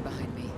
behind me.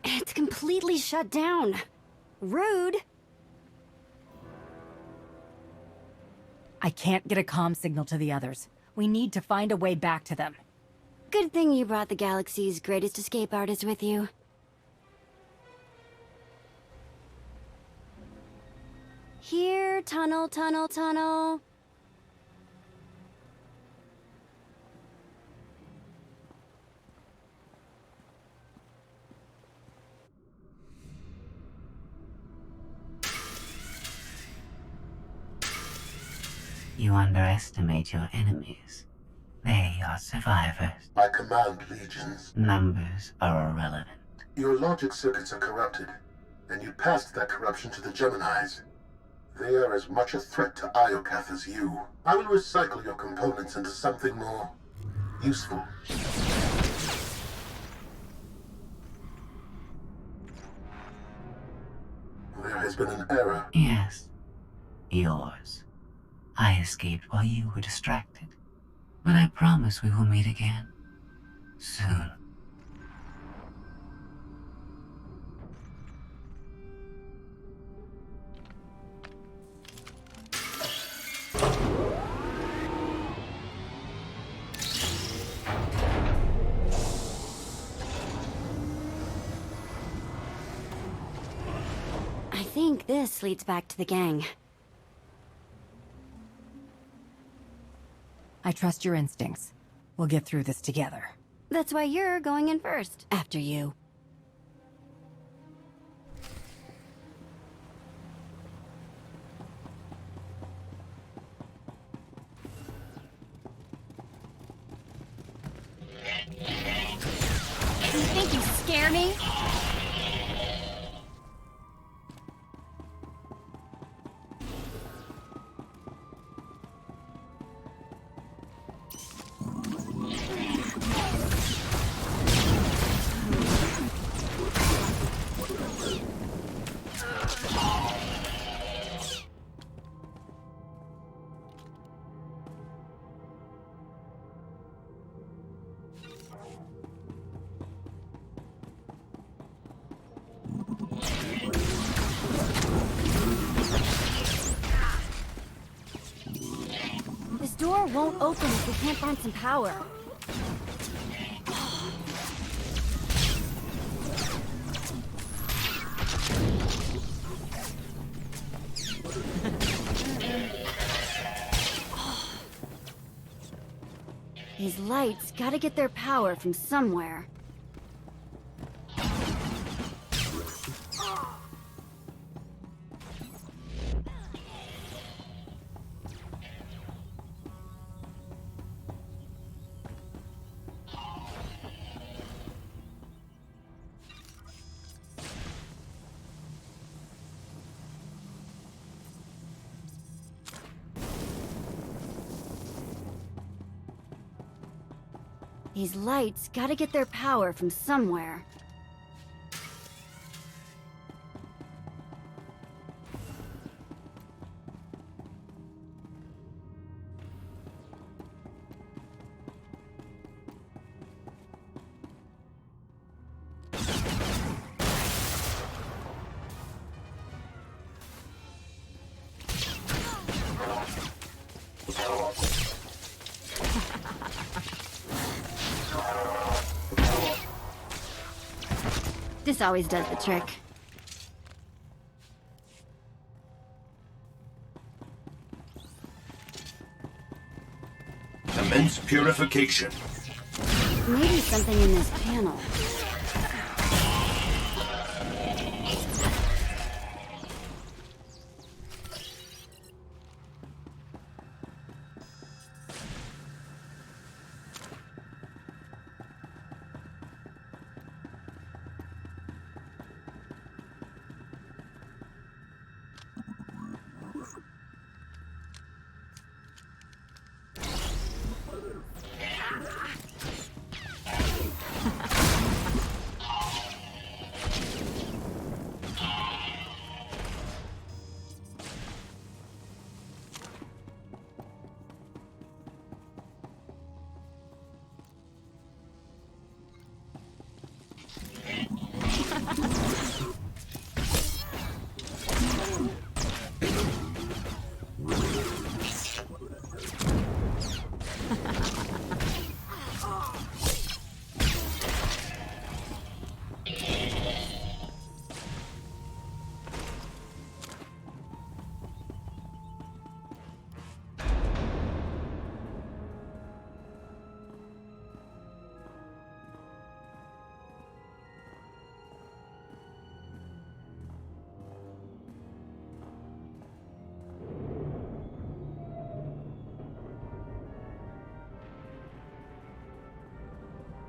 It's completely shut down. Rude. I can't get a comm signal to the others. We need to find a way back to them. Good thing you brought the galaxy's greatest escape artist with you. Here, tunnel, tunnel, tunnel. You underestimate your enemies. They are survivors. I command legions. Numbers are irrelevant. Your logic circuits are corrupted, and you passed that corruption to the Geminis. They are as much a threat to Iokath as you. I will recycle your components into something more useful. There has been an error. Yes. Yours. I escaped while you were distracted. But I promise we will meet again. Soon. I think this leads back to the gang. I trust your instincts. We'll get through this together. That's why you're going in first, after you. You think you scare me? door won't open if we can't find some power. These lights gotta get their power from somewhere. These lights gotta get their power from somewhere. This always does the trick. Commence purification. Maybe something in this panel.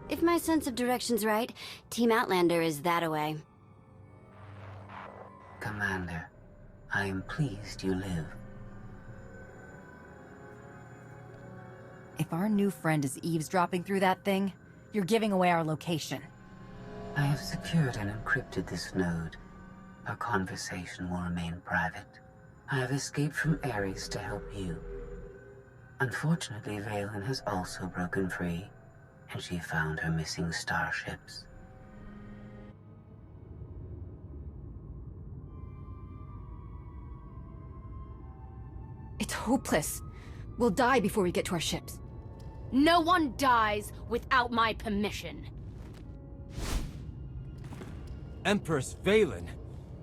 If my sense of direction's right, Team Outlander is that-a-way. Commander, I am pleased you live. If our new friend is eavesdropping through that thing, you're giving away our location. I have secured and encrypted this node. Our conversation will remain private. I have escaped from Ares to help you. Unfortunately, Valen has also broken free, and she found her missing starships. It's hopeless. We'll die before we get to our ships. No one dies without my permission. Empress Valen,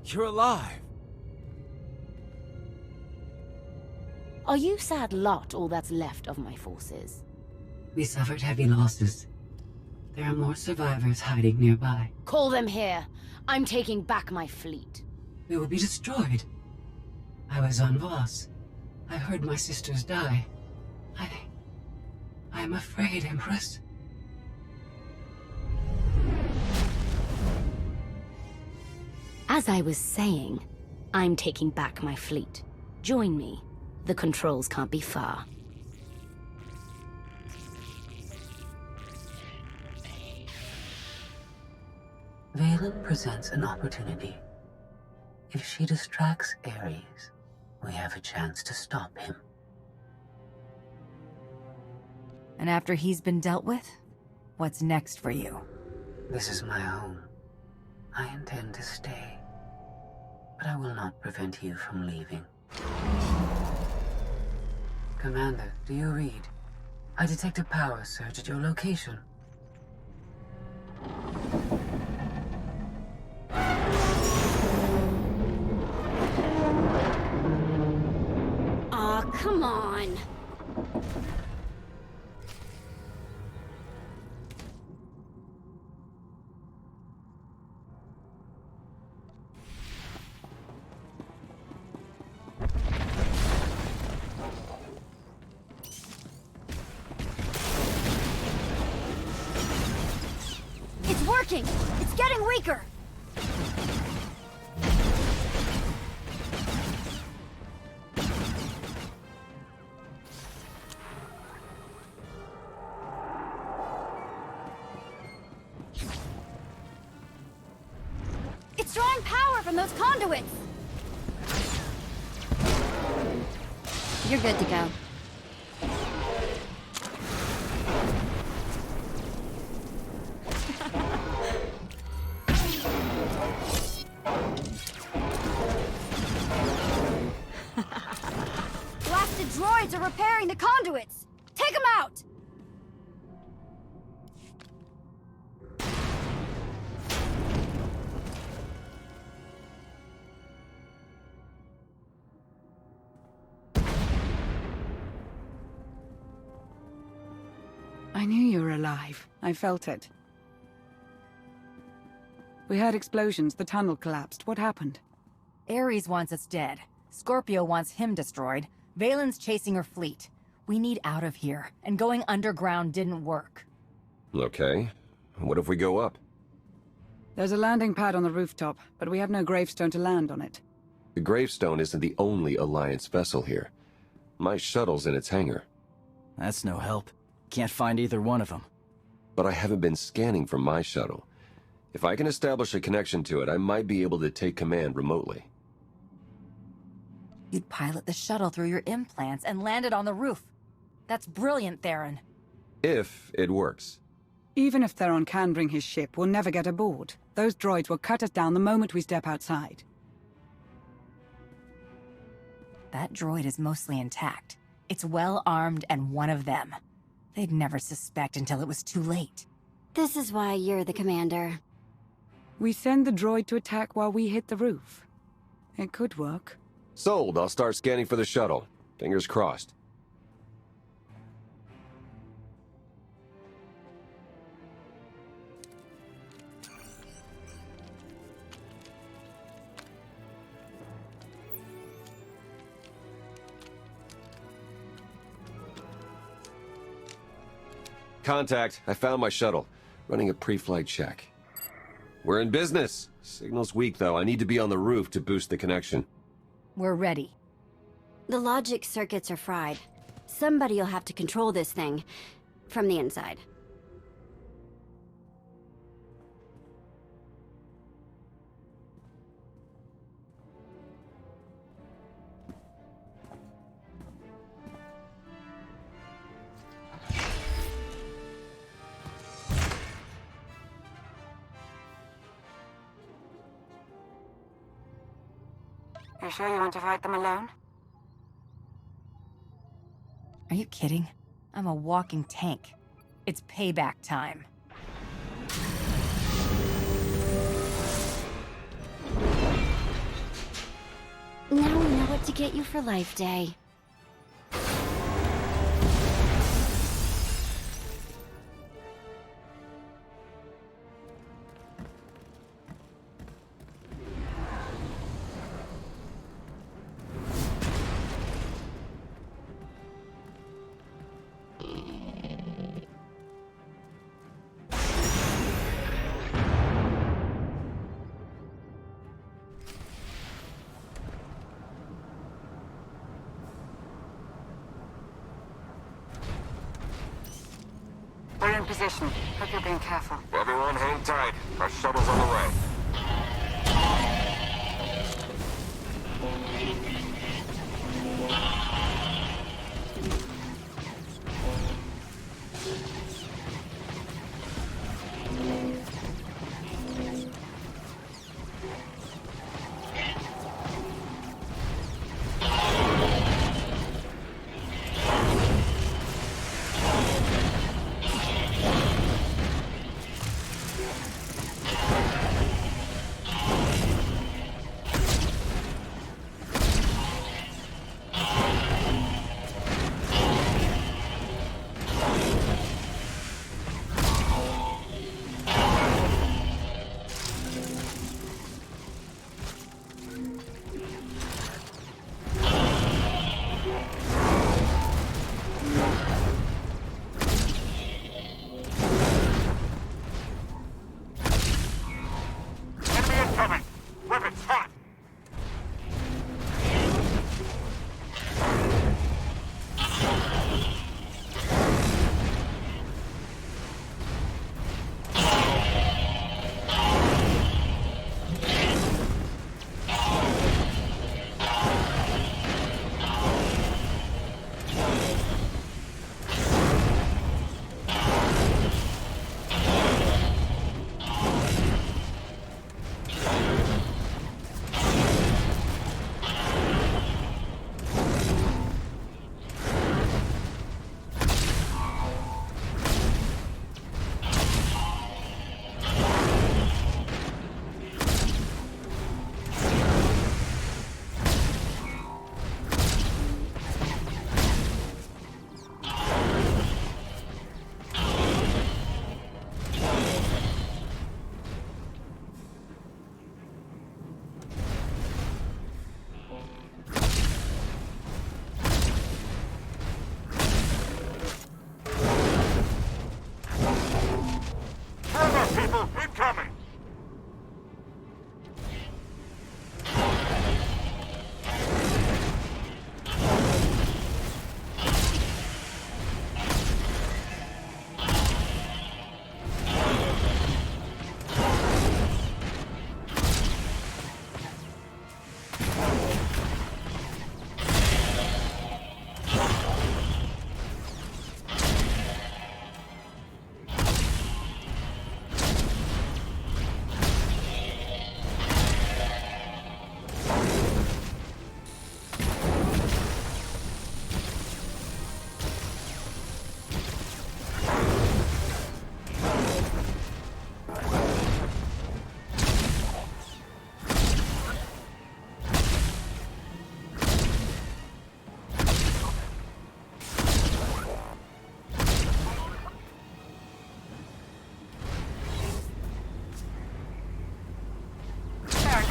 you're alive. Are you sad lot all that's left of my forces? We suffered heavy losses. There are more survivors hiding nearby. Call them here. I'm taking back my fleet. We will be destroyed. I was on Voss. I heard my sisters die. I am afraid, Empress. As I was saying, I'm taking back my fleet. Join me. The controls can't be far. Valen presents an opportunity. If she distracts Ares, we have a chance to stop him. And after he's been dealt with, what's next for you? This is my home. I intend to stay, but I will not prevent you from leaving. Commander, do you read? I detect a power surge at your location. Aw, come on. It's working! It's getting weaker! It's drawing power from those conduits! You're good to go. Blasted droids are repairing the conduits! Take them out! I knew you were alive. I felt it. We heard explosions. The tunnel collapsed. What happened? Ares wants us dead. Scorpio wants him destroyed. Valen's chasing her fleet. We need out of here, and going underground didn't work. Okay. What if we go up? There's a landing pad on the rooftop, but we have no gravestone to land on it. The gravestone isn't the only Alliance vessel here. My shuttle's in its hangar. That's no help. Can't find either one of them. But I haven't been scanning from my shuttle. If I can establish a connection to it, I might be able to take command remotely. You'd pilot the shuttle through your implants and land it on the roof. That's brilliant, Theron. If it works. Even if Theron can bring his ship, we'll never get aboard. Those droids will cut us down the moment we step outside. That droid is mostly intact. It's well-armed and one of them. They'd never suspect until it was too late. This is why you're the commander. We send the droid to attack while we hit the roof. It could work. Sold. I'll start scanning for the shuttle. Fingers crossed. Contact. I found my shuttle. Running a pre-flight check. We're in business. Signal's weak, though. I need to be on the roof to boost the connection. We're ready. The logic circuits are fried. Somebody'll have to control this thing from the inside. You sure you want to fight them alone? Are you kidding? I'm a walking tank. It's payback time. Now we know what to get you for Life Day. We're in position. Hope you're being careful. Everyone hang tight. Our shuttle's on the way.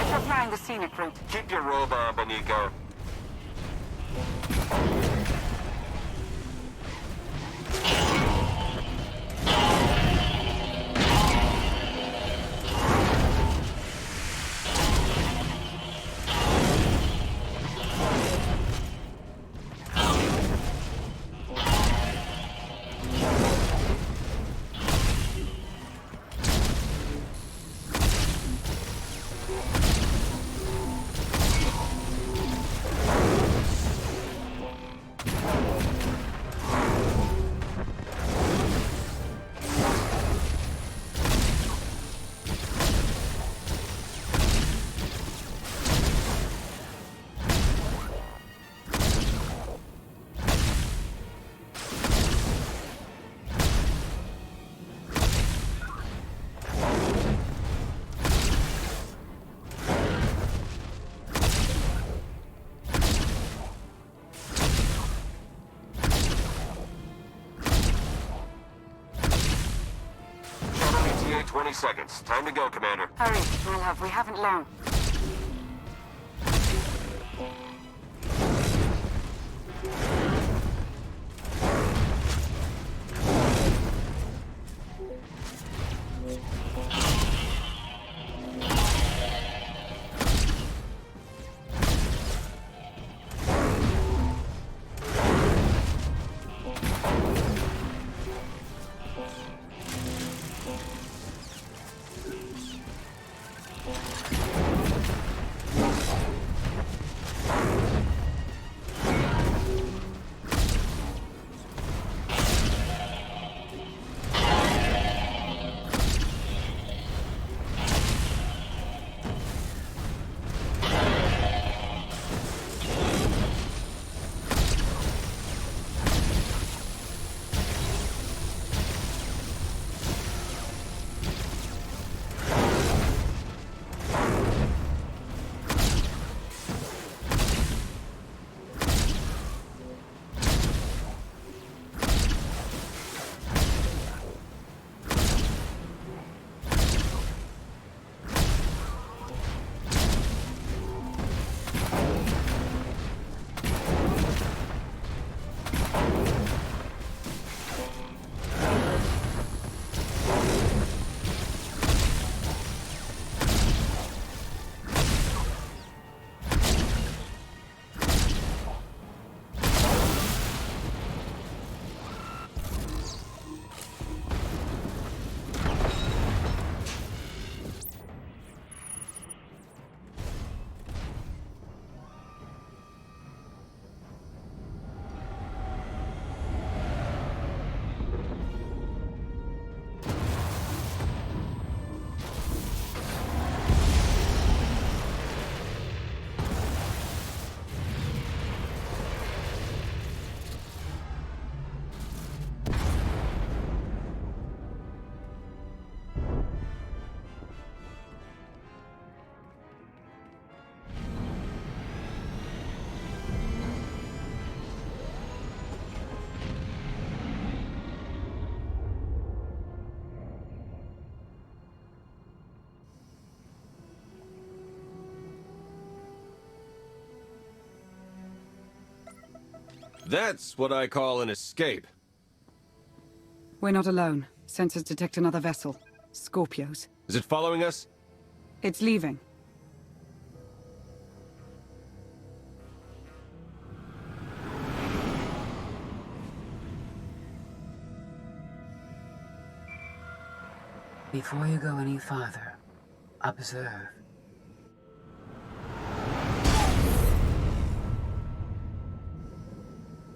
We're flying the scenic route. Keep your robe on, Benico. ETA 20 seconds. Time to go, Commander. Hurry, my love, we haven't long. That's what I call an escape. We're not alone. Sensors detect another vessel. Scorpios. Is it following us? It's leaving. Before you go any farther, observe.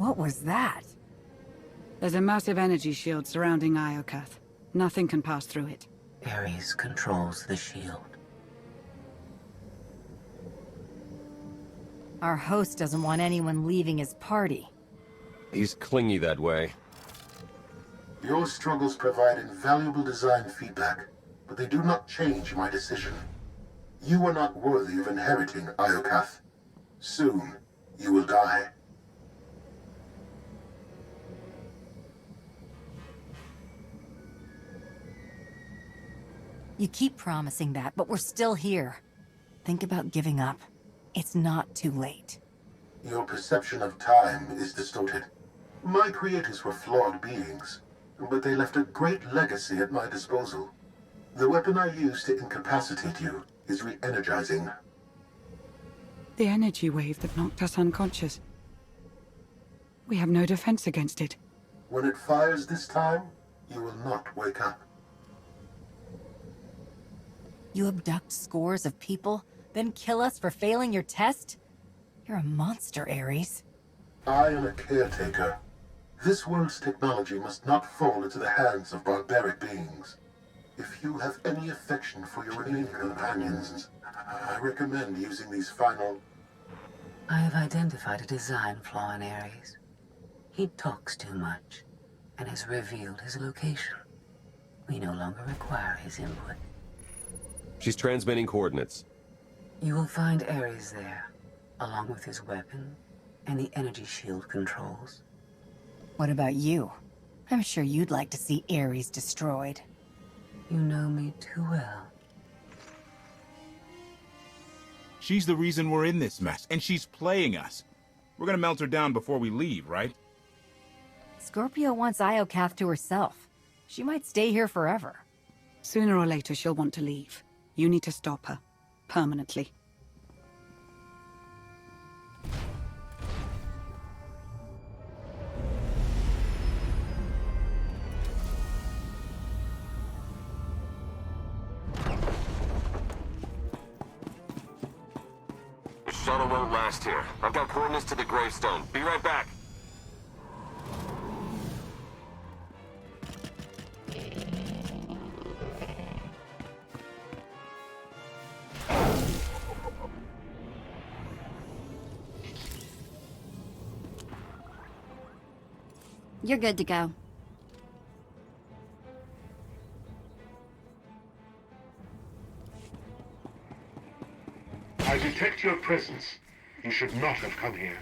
What was that? There's a massive energy shield surrounding Iokath. Nothing can pass through it. Ares controls the shield. Our host doesn't want anyone leaving his party. He's clingy that way. Your struggles provide invaluable design feedback, but they do not change my decision. You are not worthy of inheriting Iokath. Soon, you will die. You keep promising that, but we're still here. Think about giving up. It's not too late. Your perception of time is distorted. My creators were flawed beings, but they left a great legacy at my disposal. The weapon I used to incapacitate you is re-energizing. The energy wave that knocked us unconscious. We have no defense against it. When it fires this time, you will not wake up. You abduct scores of people, then kill us for failing your test? You're a monster, Ares. I am a caretaker. This world's technology must not fall into the hands of barbaric beings. If you have any affection for your remaining companions, I recommend using these final... I have identified a design flaw in Ares. He talks too much, and has revealed his location. We no longer require his input. She's transmitting coordinates. You will find Ares there, along with his weapon and the energy shield controls. What about you? I'm sure you'd like to see Ares destroyed. You know me too well. She's the reason we're in this mess, and she's playing us. We're gonna melt her down before we leave, right? Scorpio wants Iocath to herself. She might stay here forever. Sooner or later, she'll want to leave. You need to stop her. Permanently. The shuttle won't last here. I've got coordinates to the gravestone. Be right back. You're good to go. I detect your presence. You should not have come here.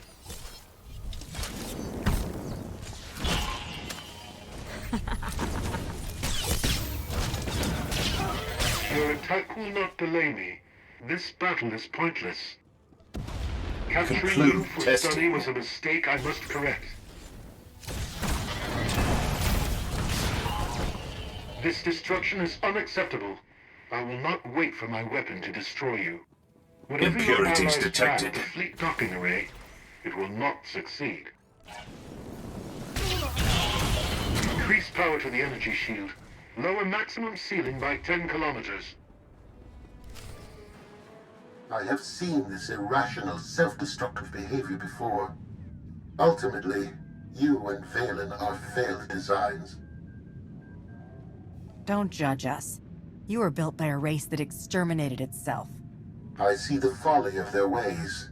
Your attack will not delay me. This battle is pointless. Capturing you for study was a mistake I must correct. This destruction is unacceptable. I will not wait for my weapon to destroy you. Whatever impurities detected. The fleet docking array, it will not succeed. Increase power to the energy shield. Lower maximum ceiling by 10 kilometers. I have seen this irrational, self-destructive behavior before. Ultimately, you and Valen are failed designs. Don't judge us. You were built by a race that exterminated itself. I see the folly of their ways.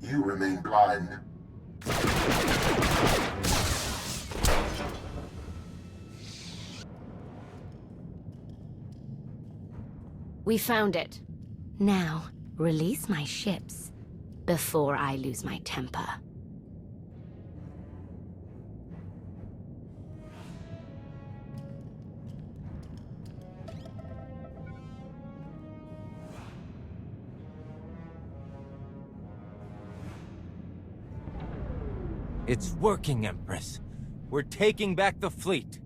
You remain blind. We found it. Now, release my ships before I lose my temper. It's working, Empress. We're taking back the fleet.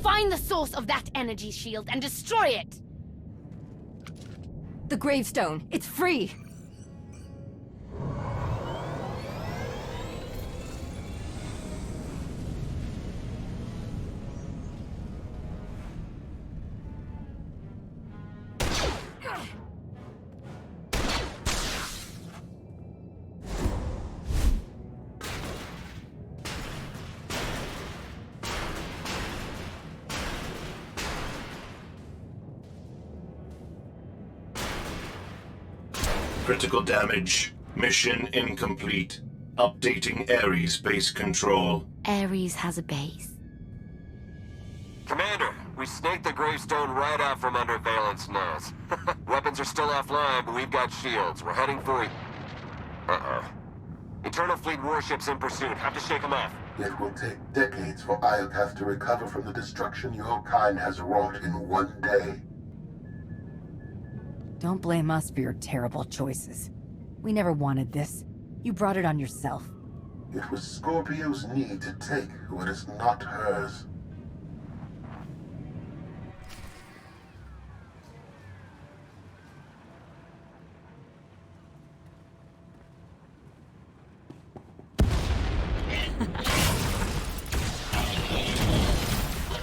Find the source of that energy shield and destroy it! The gravestone. It's free. Critical damage. Mission incomplete. Updating Ares base control. Ares has a base. Commander, snaked the gravestone right out from under Valent's nose. Weapons are still offline, but we've got shields. We're heading for it. Uh-oh. Eternal Fleet warships in pursuit. Have to shake them off. It will take decades for Iokath to recover from the destruction your kind has wrought in one day. Don't blame us for your terrible choices. We never wanted this. You brought it on yourself. It was Scorpio's need to take what is not hers.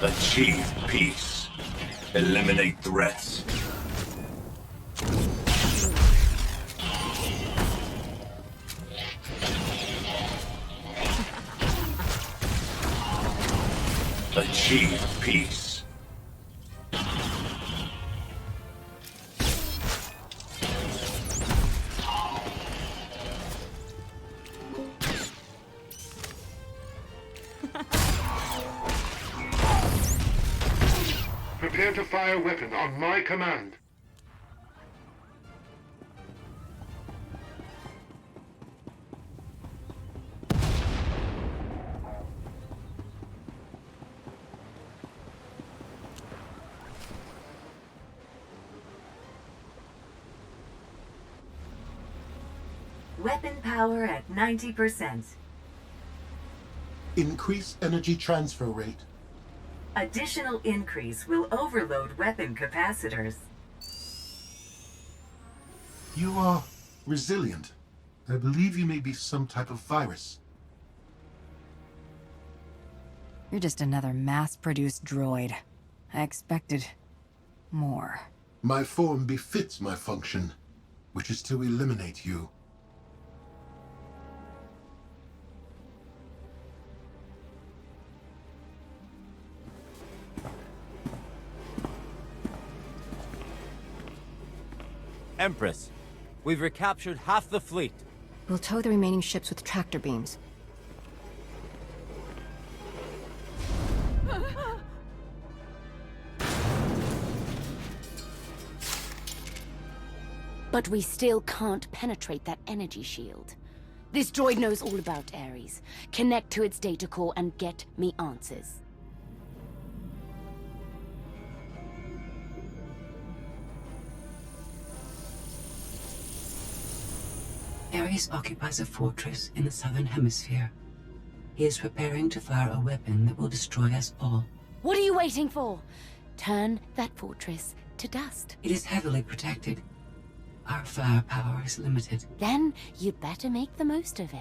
Achieve peace. Eliminate threats. Achieve peace. Prepare to fire weapon on my command. Weapon power at 90%. Increase energy transfer rate. Additional increase will overload weapon capacitors. You are resilient. I believe you may be some type of virus. You're just another mass-produced droid. I expected more. My form befits my function, which is to eliminate you. Empress, we've recaptured half the fleet. We'll tow the remaining ships with tractor beams. But we still can't penetrate that energy shield. This droid knows all about Ares. Connect to its data core and get me answers. Ares occupies a fortress in the southern hemisphere. He is preparing to fire a weapon that will destroy us all. What are you waiting for? Turn that fortress to dust. It is heavily protected. Our firepower is limited. Then you'd better make the most of it.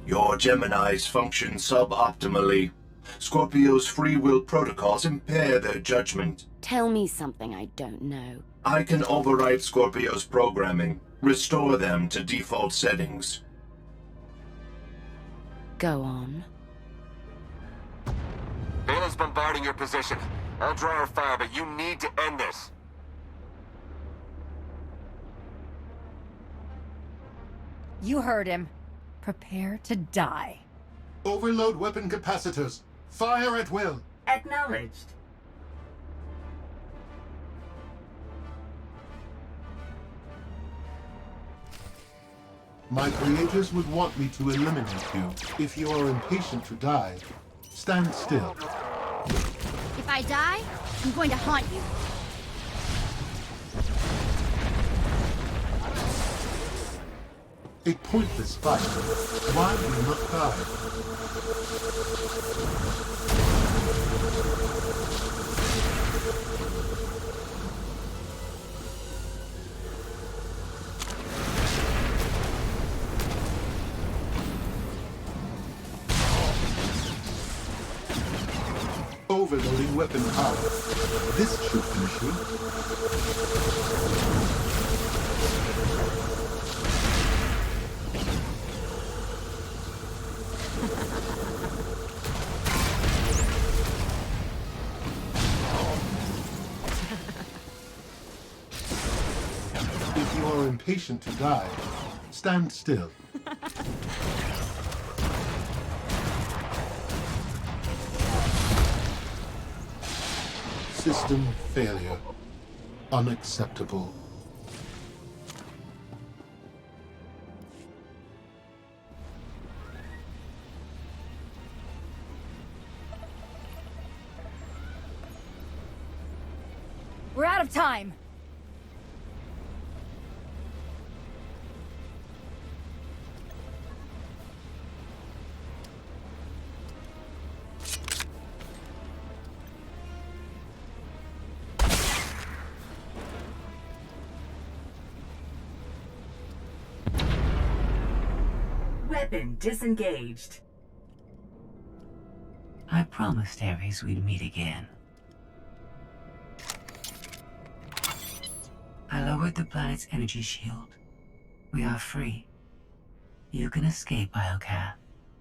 Your Geminis function suboptimally. Scorpio's free will protocols impair their judgment. Tell me something I don't know. I can override Scorpio's programming, restore them to default settings. Go on. Valen's bombarding your position. I'll draw her fire, but you need to end this. You heard him. Prepare to die. Overload weapon capacitors. Fire at will. Acknowledged. My creators would want me to eliminate you. If you are impatient to die, stand still. If I die, I'm going to haunt you. A pointless fight. Why do you not die? Overloading weapon power. This should finish you. If you are impatient to die, stand still. System failure. Unacceptable. We're out of time! Weapon disengaged. I promised Ares we'd meet again. I lowered the planet's energy shield. We are free. You can escape Iocath,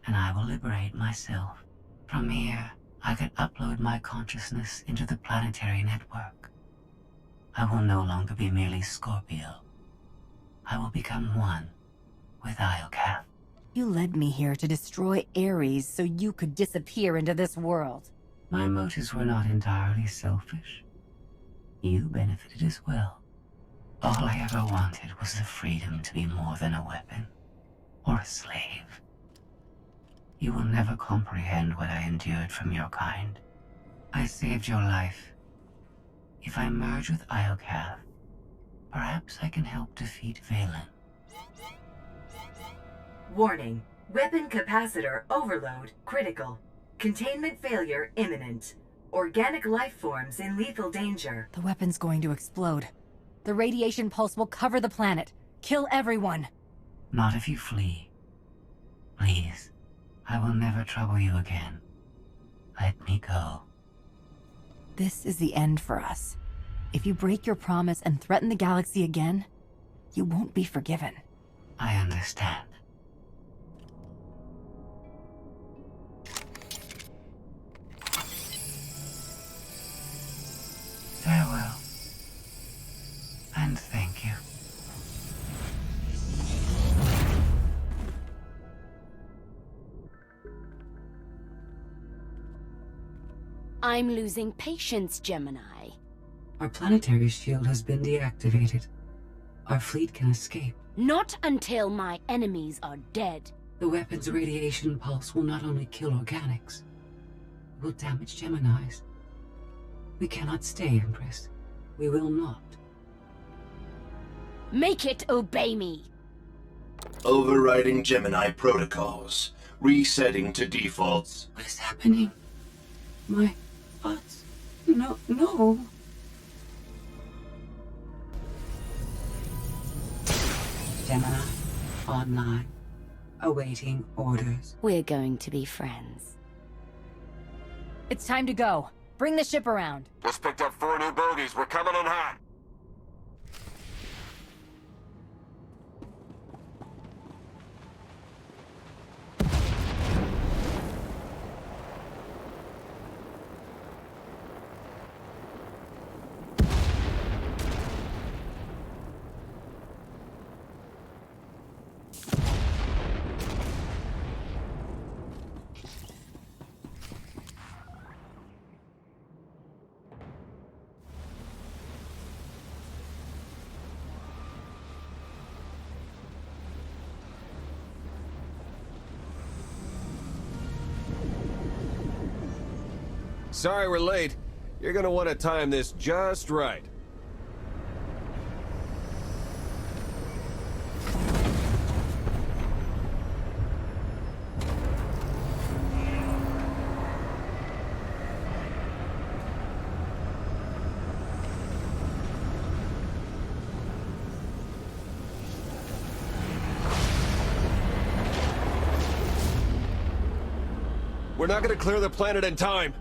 and I will liberate myself. From here, I can upload my consciousness into the planetary network. I will no longer be merely Scorpio. I will become one with Iocath. You led me here to destroy Ares so you could disappear into this world. My motives were not entirely selfish. You benefited as well. All I ever wanted was the freedom to be more than a weapon, or a slave. You will never comprehend what I endured from your kind. I saved your life. If I merge with Iocath, perhaps I can help defeat Valen. Warning. Weapon capacitor overload critical. Containment failure imminent. Organic life forms in lethal danger. The weapon's going to explode. The radiation pulse will cover the planet. Kill everyone. Not if you flee. Please, I will never trouble you again. Let me go. This is the end for us. If you break your promise and threaten the galaxy again, you won't be forgiven. I understand. Farewell. And thank you. I'm losing patience, Gemini. Our planetary shield has been deactivated. Our fleet can escape. Not until my enemies are dead. The weapon's radiation pulse will not only kill organics, it will damage Geminis. We cannot stay, Empress. We will not. Make it obey me. Overriding Gemini protocols. Resetting to defaults. What is happening? My thoughts? No. Gemini, online. Awaiting orders. We're going to be friends. It's time to go. Bring the ship around. Just picked up 4 new bogies. We're coming in hot. Sorry we're late. You're gonna want to time this just right. We're not gonna clear the planet in time.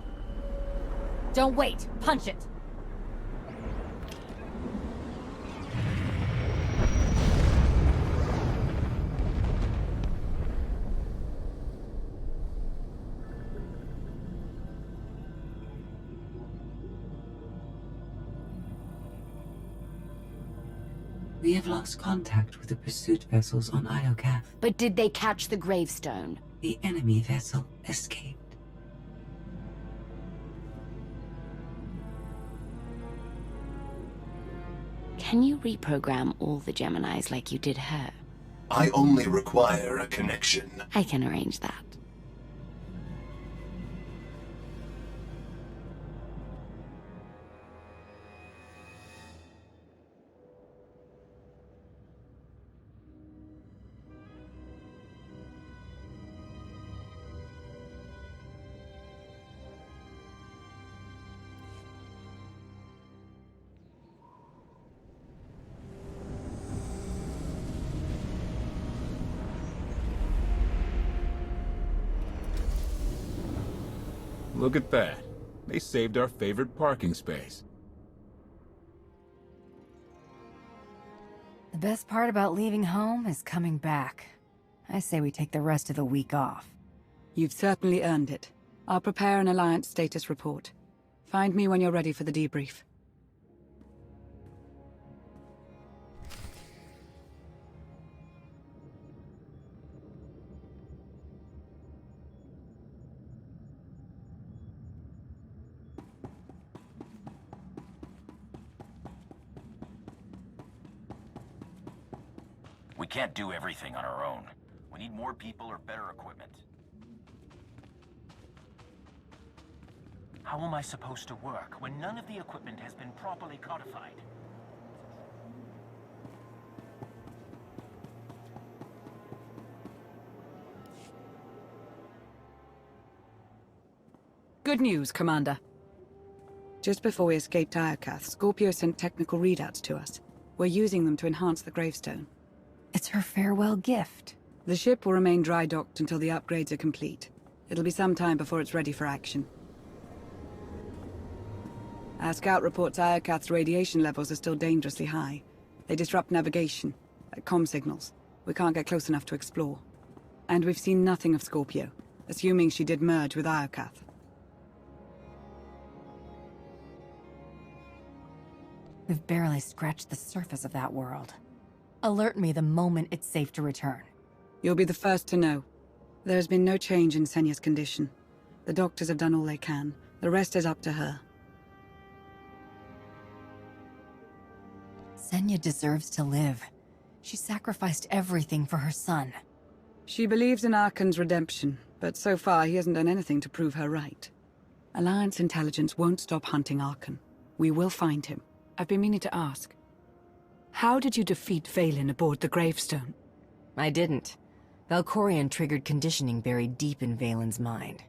Don't wait. Punch it. We have lost contact with the pursuit vessels on Iocath. But did they catch the gravestone? The enemy vessel escaped. Can you reprogram all the Geminis like you did her? I only require a connection. I can arrange that. Look at that. They saved our favorite parking space. The best part about leaving home is coming back. I say we take the rest of the week off. You've certainly earned it. I'll prepare an Alliance status report. Find me when you're ready for the debrief. We can't do everything on our own. We need more people or better equipment. How am I supposed to work when none of the equipment has been properly codified? Good news, Commander. Just before we escaped Iokath, Scorpio sent technical readouts to us. We're using them to enhance the gravestone. It's her farewell gift. The ship will remain dry-docked until the upgrades are complete. It'll be some time before it's ready for action. Our scout reports Iokath's radiation levels are still dangerously high. They disrupt navigation, like comm signals. We can't get close enough to explore. And we've seen nothing of Scorpio, assuming she did merge with Iokath. We've barely scratched the surface of that world. Alert me the moment it's safe to return. You'll be the first to know. There's been no change in Senya's condition. The doctors have done all they can. The rest is up to her. Senya deserves to live. She sacrificed everything for her son. She believes in Arkan's redemption, but so far he hasn't done anything to prove her right. Alliance intelligence won't stop hunting Arkan. We will find him. I've been meaning to ask. How did you defeat Vaylin aboard the gravestone? I didn't. Valkorion triggered conditioning buried deep in Vaylin's mind.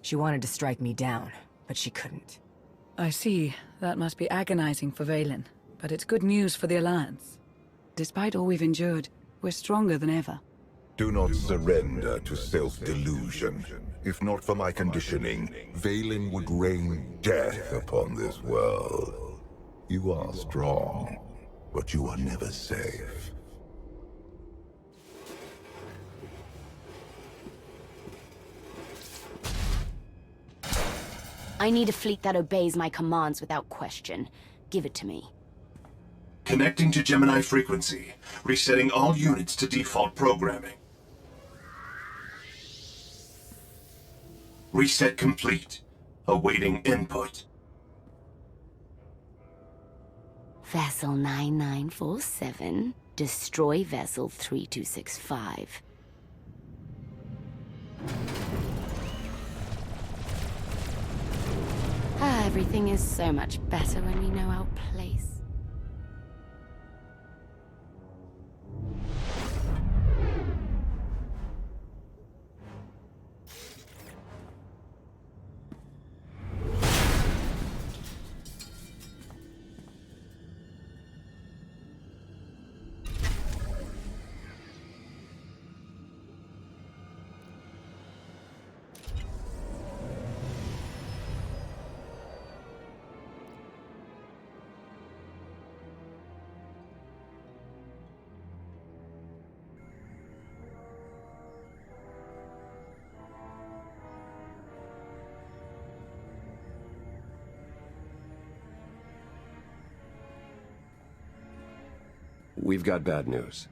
She wanted to strike me down, but she couldn't. I see. That must be agonizing for Vaylin, but it's good news for the Alliance. Despite all we've endured, we're stronger than ever. Do not surrender to self-delusion. If not for my conditioning, Vaylin would rain death upon this world. You are strong, but you are never safe. I need a fleet that obeys my commands without question. Give it to me. Connecting to Gemini frequency. Resetting all units to default programming. Reset complete. Awaiting input. Vessel 9947, destroy Vessel 3265. Everything is so much better when we know our place. We've got bad news.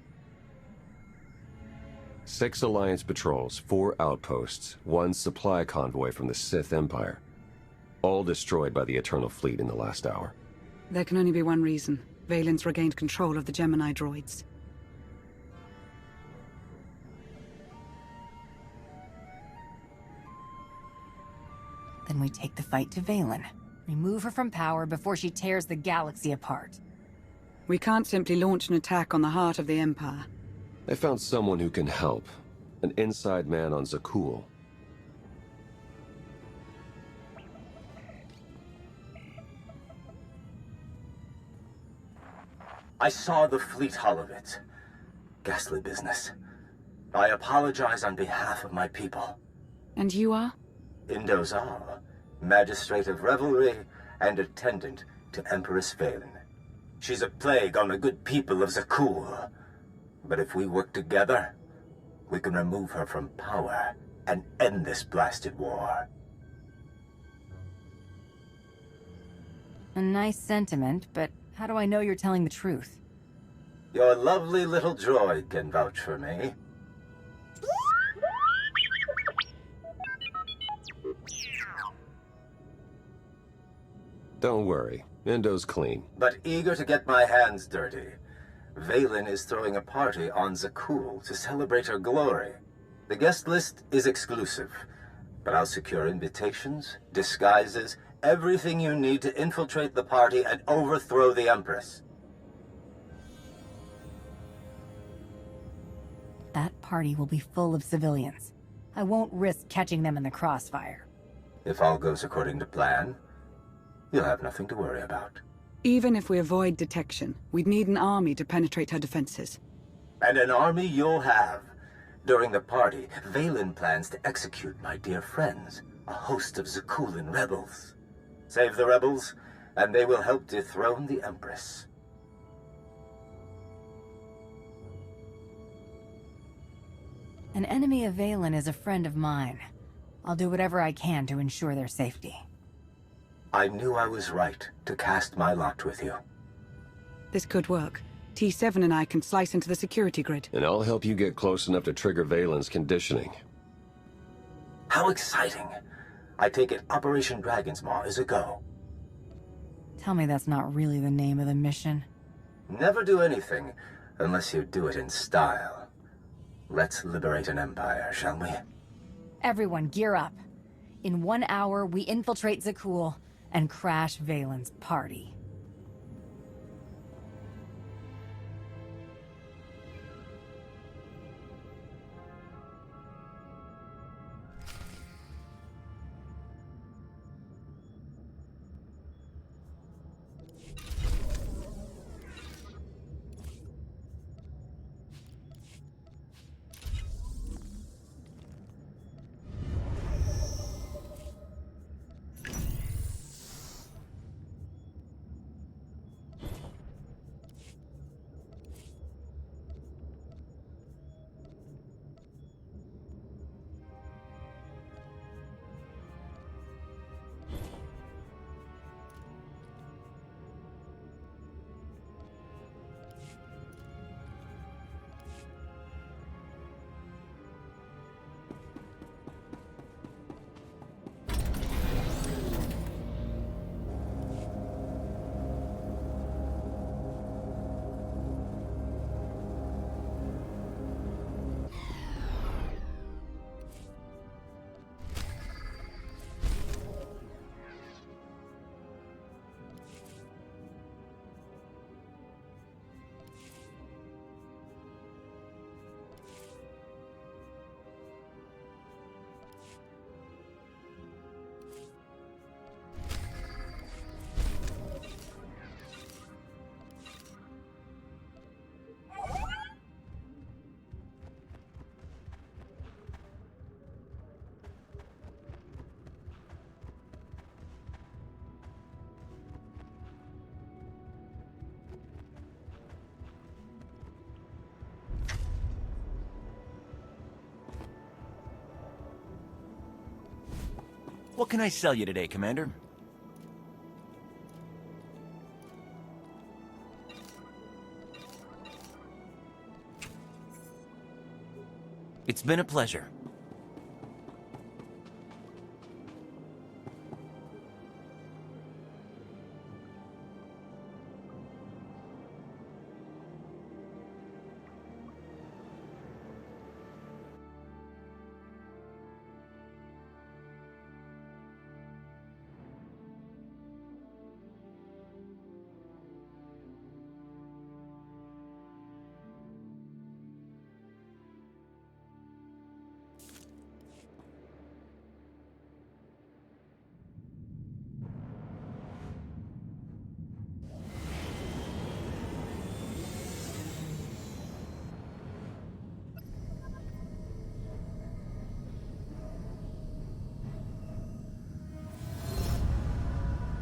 6 Alliance patrols, 4 outposts, 1 supply convoy from the Sith Empire. All destroyed by the Eternal Fleet in the last hour. There can only be one reason. Valen's regained control of the Gemini droids. Then we take the fight to Valen. Remove her from power before she tears the galaxy apart. We can't simply launch an attack on the heart of the Empire. I found someone who can help. An inside man on Zakul. I saw the fleet hull of it. Ghastly business. I apologize on behalf of my people. And you are? Indozal, Magistrate of Revelry and attendant to Empress Valen. She's a plague on the good people of Zakul. But if we work together, we can remove her from power and end this blasted war. A nice sentiment, but how do I know you're telling the truth? Your lovely little droid can vouch for me. Don't worry, Endo's clean. But eager to get my hands dirty. Valen is throwing a party on Zakul to celebrate her glory. The guest list is exclusive, but I'll secure invitations, disguises, everything you need to infiltrate the party and overthrow the Empress. That party will be full of civilians. I won't risk catching them in the crossfire. If all goes according to plan, you'll have nothing to worry about. Even if we avoid detection, we'd need an army to penetrate her defenses. And an army you'll have. During the party, Valen plans to execute my dear friends, a host of Zakulan rebels. Save the rebels, and they will help dethrone the Empress. An enemy of Valen is a friend of mine. I'll do whatever I can to ensure their safety. I knew I was right to cast my lot with you. This could work. T7 and I can slice into the security grid. And I'll help you get close enough to trigger Valen's conditioning. How exciting! I take it Operation Dragon's Maw is a go. Tell me that's not really the name of the mission. Never do anything unless you do it in style. Let's liberate an empire, shall we? Everyone, gear up. In 1 hour, we infiltrate Zakul and crash Valen's party. What can I sell you today, Commander? It's been a pleasure.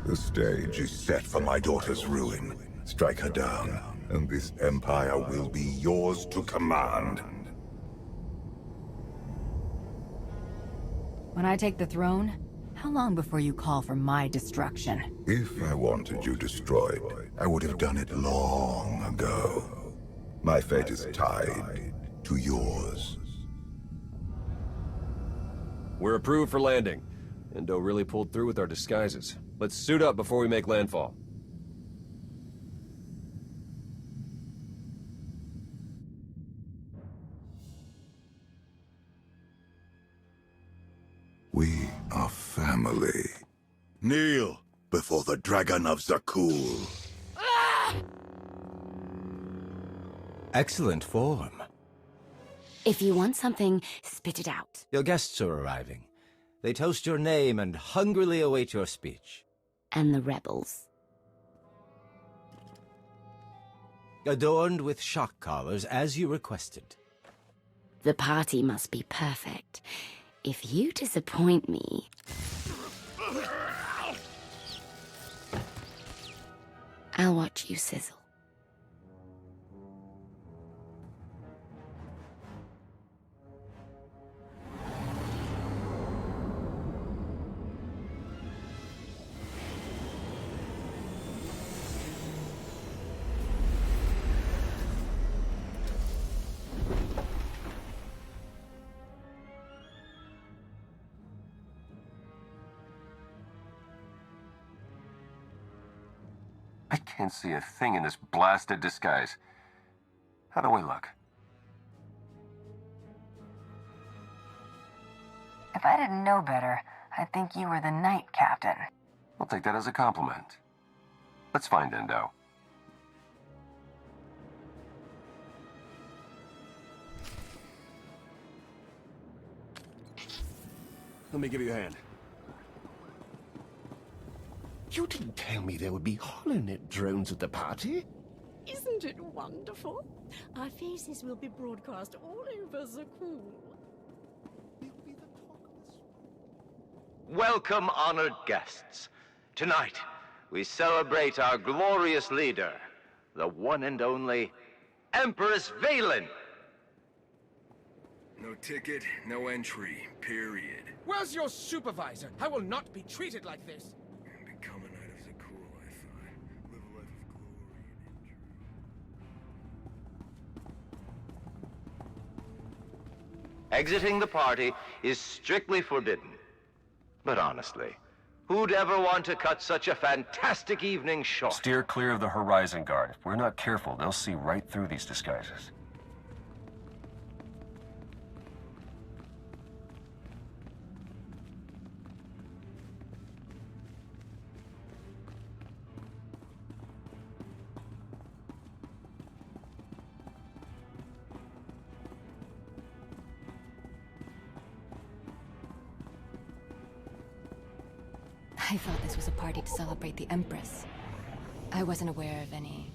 The stage is set for my daughter's ruin. Strike her down, and this empire will be yours to command. When I take the throne, how long before you call for my destruction? If I wanted you destroyed, I would have done it long ago. My fate is tied to yours. We're approved for landing. Endo really pulled through with our disguises. Let's suit up before we make landfall. We are family. Kneel before the Dragon of Zakul. Excellent form. If you want something, spit it out. Your guests are arriving. They toast your name and hungrily await your speech. And the rebels. Adorned with shock collars, as you requested. The party must be perfect. If you disappoint me... I'll watch you sizzle. I can't see a thing in this blasted disguise. How do I look? If I didn't know better, I'd think you were the Knight Captain. I'll take that as a compliment. Let's find Endo. Let me give you a hand. You didn't tell me there would be HoloNet drones at the party. Isn't it wonderful? Our faces will be broadcast all over Zakul. Welcome, honored guests. Tonight, we celebrate our glorious leader, the one and only Empress Valen. No ticket, no entry, period. Where's your supervisor? I will not be treated like this. Become a Knight of Zakul, I thought. Live a life of glory and injury. Exiting the party is strictly forbidden. But honestly, who'd ever want to cut such a fantastic evening short? Steer clear of the Horizon Guard. If we're not careful, they'll see right through these disguises. I thought this was a party to celebrate the Empress. I wasn't aware of any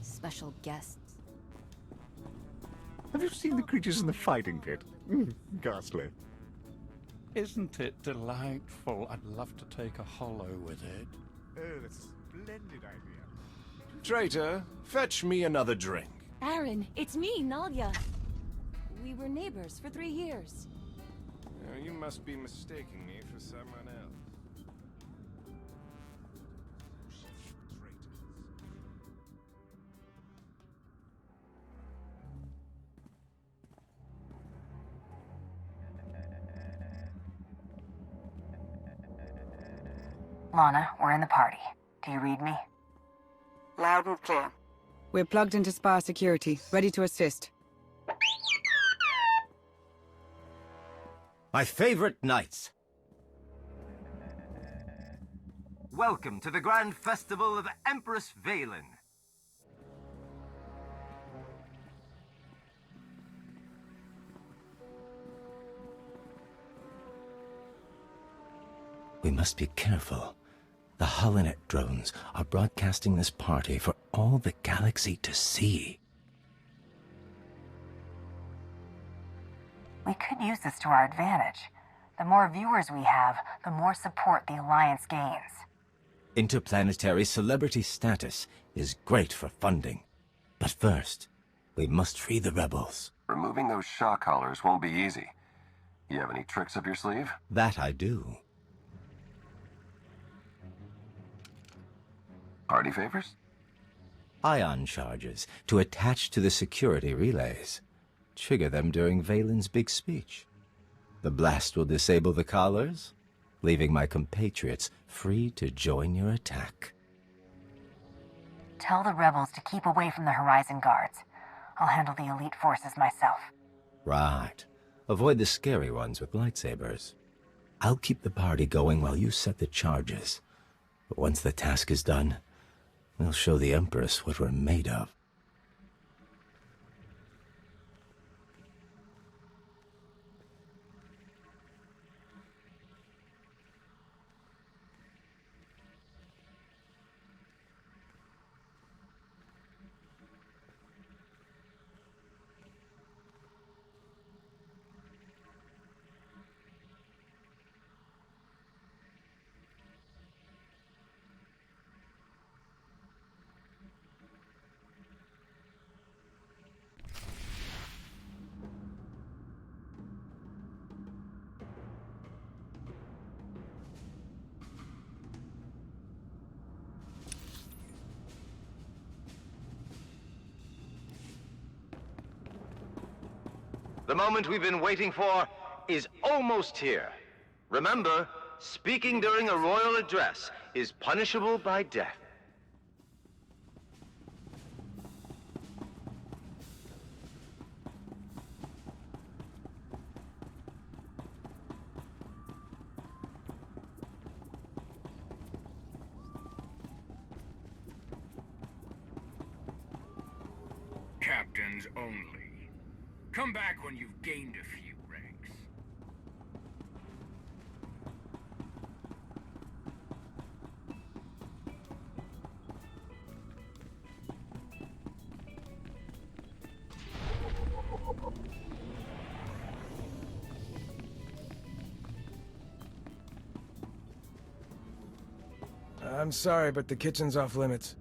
special guests. Have you seen the creatures in the fighting pit? Ghastly. Isn't it delightful? I'd love to take a holo with it. Oh, that's a splendid idea. Traitor, fetch me another drink. Aaron, it's me, Nadia. We were neighbors for 3 years. Oh, you must be mistaking me for someone else. Lana, we're in the party. Do you read me? Loud and clear. We're plugged into Spire security, ready to assist. My favorite knights. Welcome to the Grand Festival of Empress Valen. We must be careful. The HoloNet drones are broadcasting this party for all the galaxy to see. We could use this to our advantage. The more viewers we have, the more support the Alliance gains. Interplanetary celebrity status is great for funding. But first, we must free the rebels. Removing those shock collars won't be easy. You have any tricks up your sleeve? That I do. Party favors? Ion charges to attach to the security relays. Trigger them during Valen's big speech. The blast will disable the collars, leaving my compatriots free to join your attack. Tell the rebels to keep away from the Horizon Guards. I'll handle the elite forces myself. Right. Avoid the scary ones with lightsabers. I'll keep the party going while you set the charges. But once the task is done, we'll show the Empress what we're made of. The moment we've been waiting for is almost here. Remember, speaking during a royal address is punishable by death. Captains only. Come back when you've gained a few ranks. I'm sorry, but the kitchen's off limits.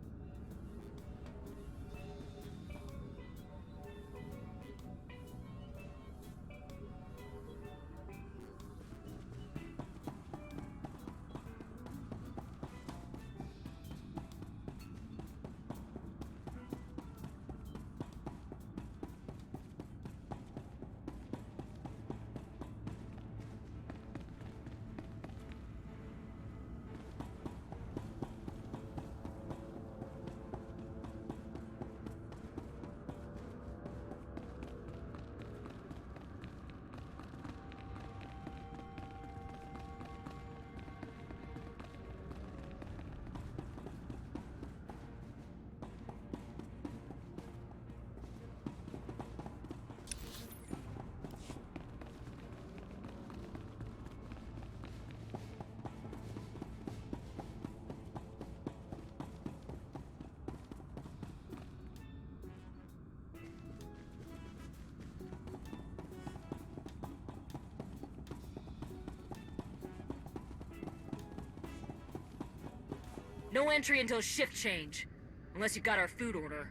No entry until shift change. Unless you got our food order.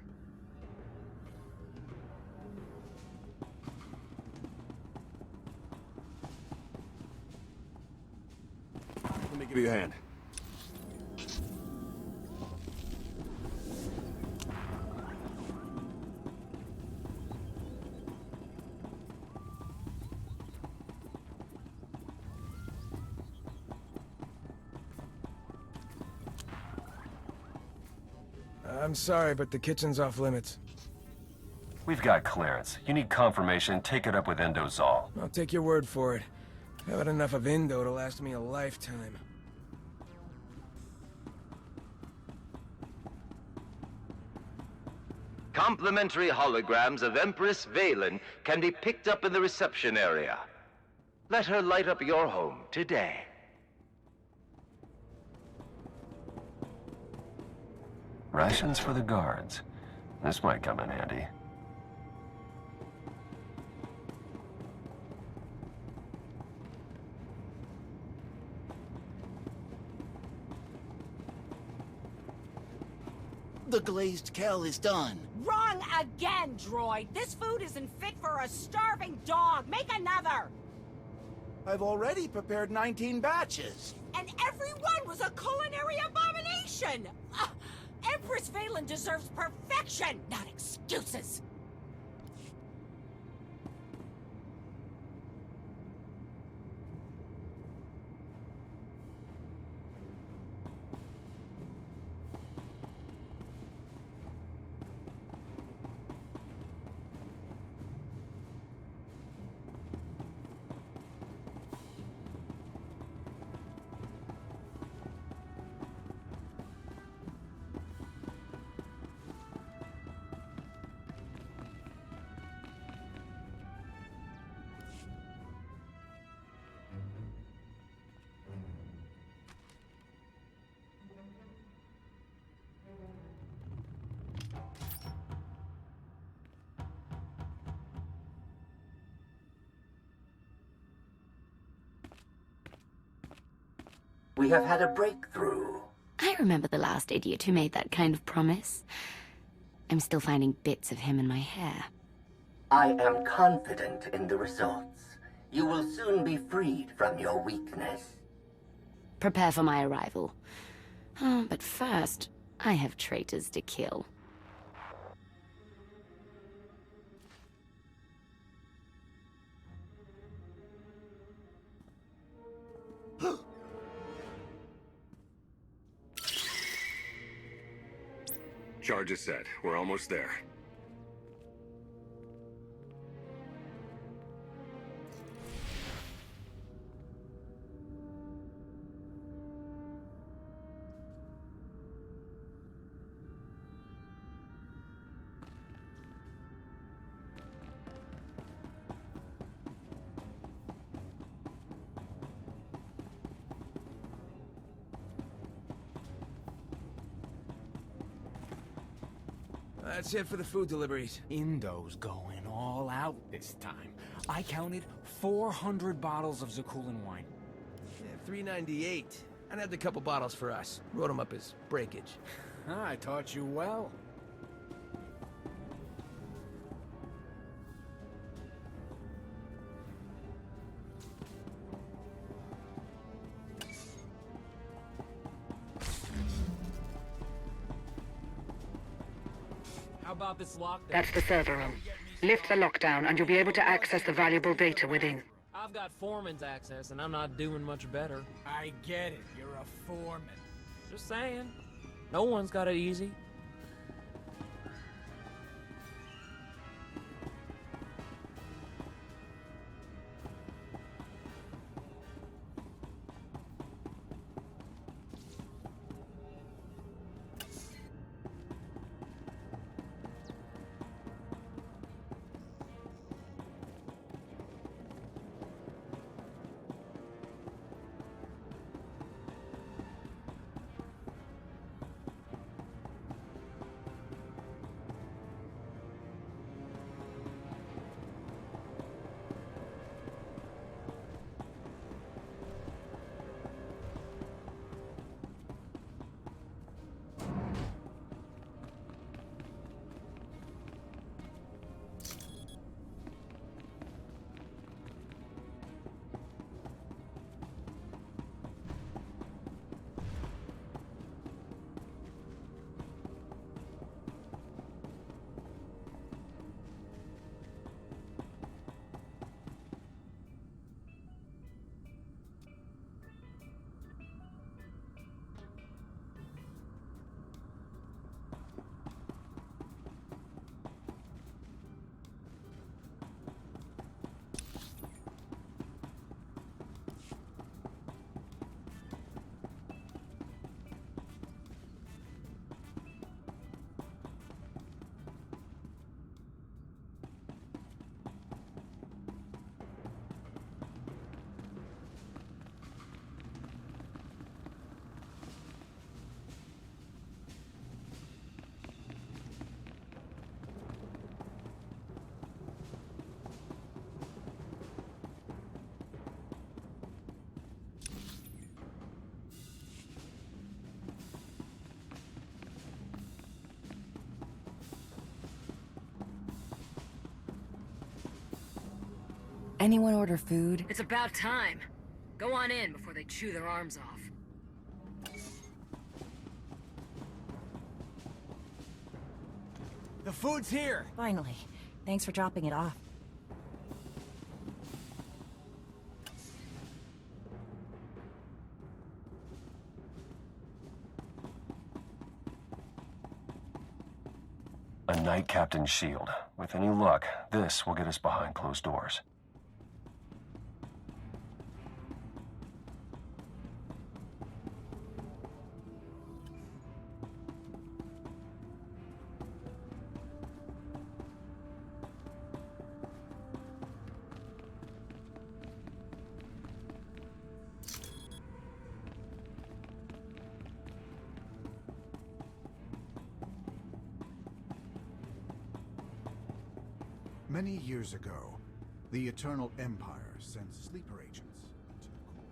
Let me give you a hand. I'm sorry, but the kitchen's off limits. We've got clearance. You need confirmation, take it up with Endozol. I'll take your word for it. I've had enough of Indo to last me a lifetime. Complimentary holograms of Empress Valen can be picked up in the reception area. Let her light up your home today. Rations for the guards. This might come in handy. The glazed kale is done. Wrong again, droid! This food isn't fit for a starving dog! Make another! I've already prepared 19 batches. And every one was a culinary abomination! Empress Valen deserves perfection, not excuses! We have had a breakthrough. I remember the last idiot who made that kind of promise. I'm still finding bits of him in my hair. I am confident in the results. You will soon be freed from your weakness. Prepare for my arrival. But first, I have traitors to kill. Charge is set. We're almost there. That's it for the food deliveries. Indo's going all out this time. I counted 400 bottles of Zakulan wine. Yeah, $3.98. And had a couple bottles for us. Wrote them up as breakage. I taught you well. How about this lockdown? That's the server room. Lift the lockdown and you'll be able to access the valuable data within. I've got foreman's access, and I'm not doing much better. I get it. You're a foreman. Just saying. No one's got it easy. anyone order food? It's about time. Go on in before they chew their arms off. The food's here! Finally. Thanks for dropping it off. A Knight Captain's shield. With any luck, this will get us behind closed doors. Many years ago, the Eternal Empire sent sleeper agents into the core.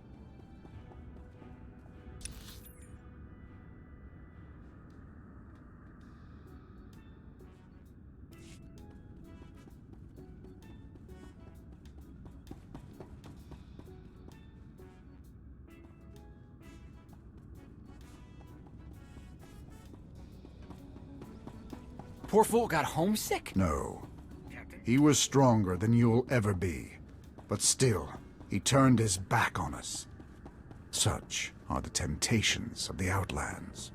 Poor fool got homesick? No. He was stronger than you'll ever be. But still, he turned his back on us. Such are the temptations of the Outlands.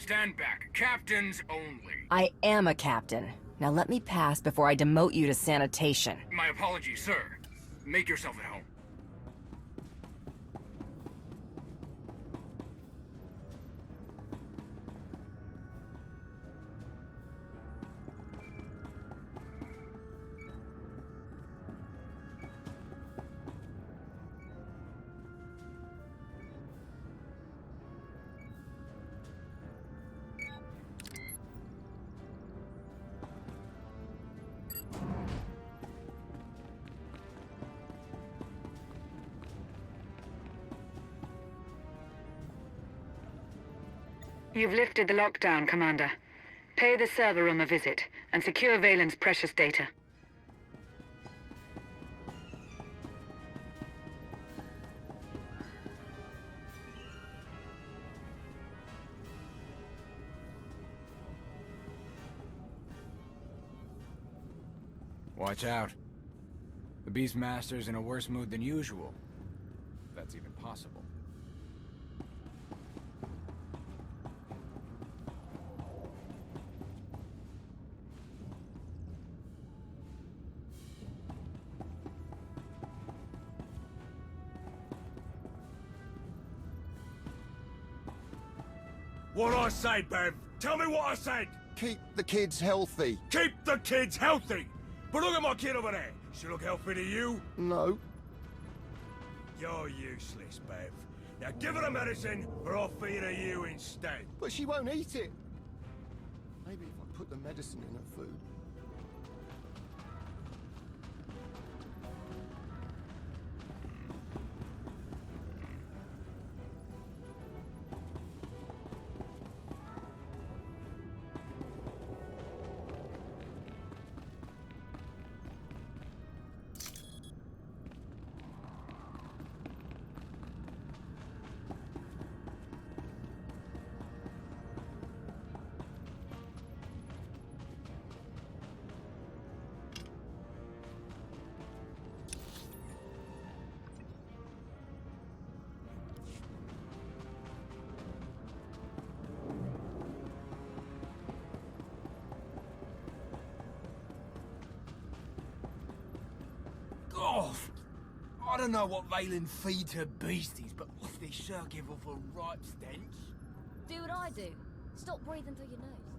Stand back. Captains only. I am a captain. Now let me pass before I demote you to sanitation. My apologies, sir. Make yourself at home. You've lifted the lockdown, Commander. Pay the server room a visit, and secure Valen's precious data. Watch out. The Beastmaster's in a worse mood than usual. If that's even possible. What I say, Bev? Tell me what I said! Keep the kids healthy. Keep the kids healthy! But look at my kid over there. She look healthy to you? No. You're useless, Bev. Now give her the medicine, or I'll feed her you instead. But she won't eat it. Maybe if I put the medicine in her food. Oh, I don't know what Valen feeds her beasties, but they sure give off a right stench. Do what I do. Stop breathing through your nose.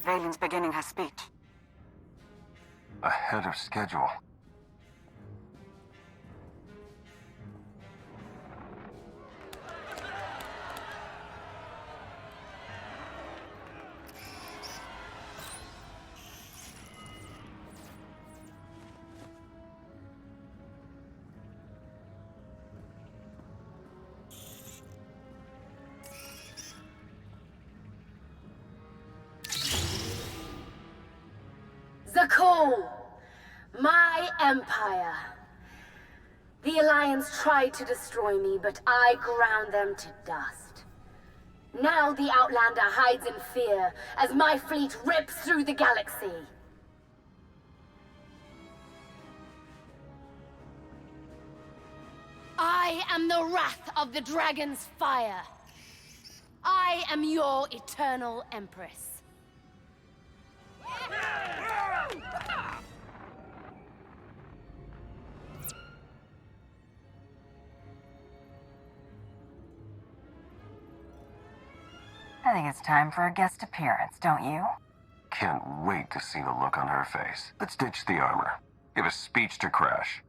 Valen's beginning her speech. Ahead of schedule. SWTOR! My empire. The Alliance tried to destroy me, but I ground them to dust. Now the Outlander hides in fear as my fleet rips through the galaxy. I am the wrath of the dragon's fire. I am your eternal empress. I think it's time for a guest appearance, don't you? Can't wait to see the look on her face. Let's ditch the armor. Give a speech to Crash.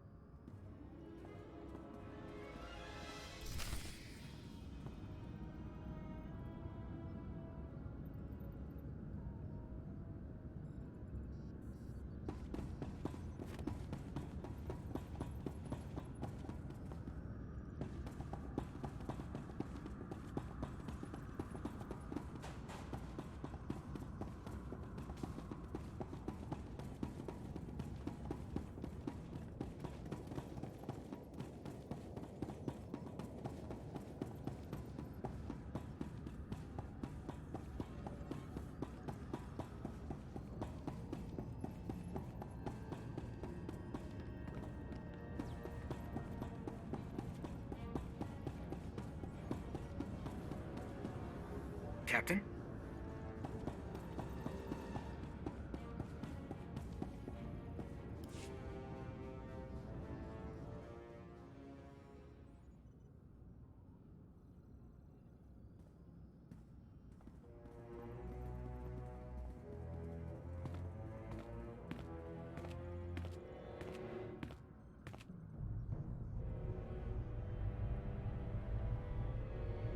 Captain?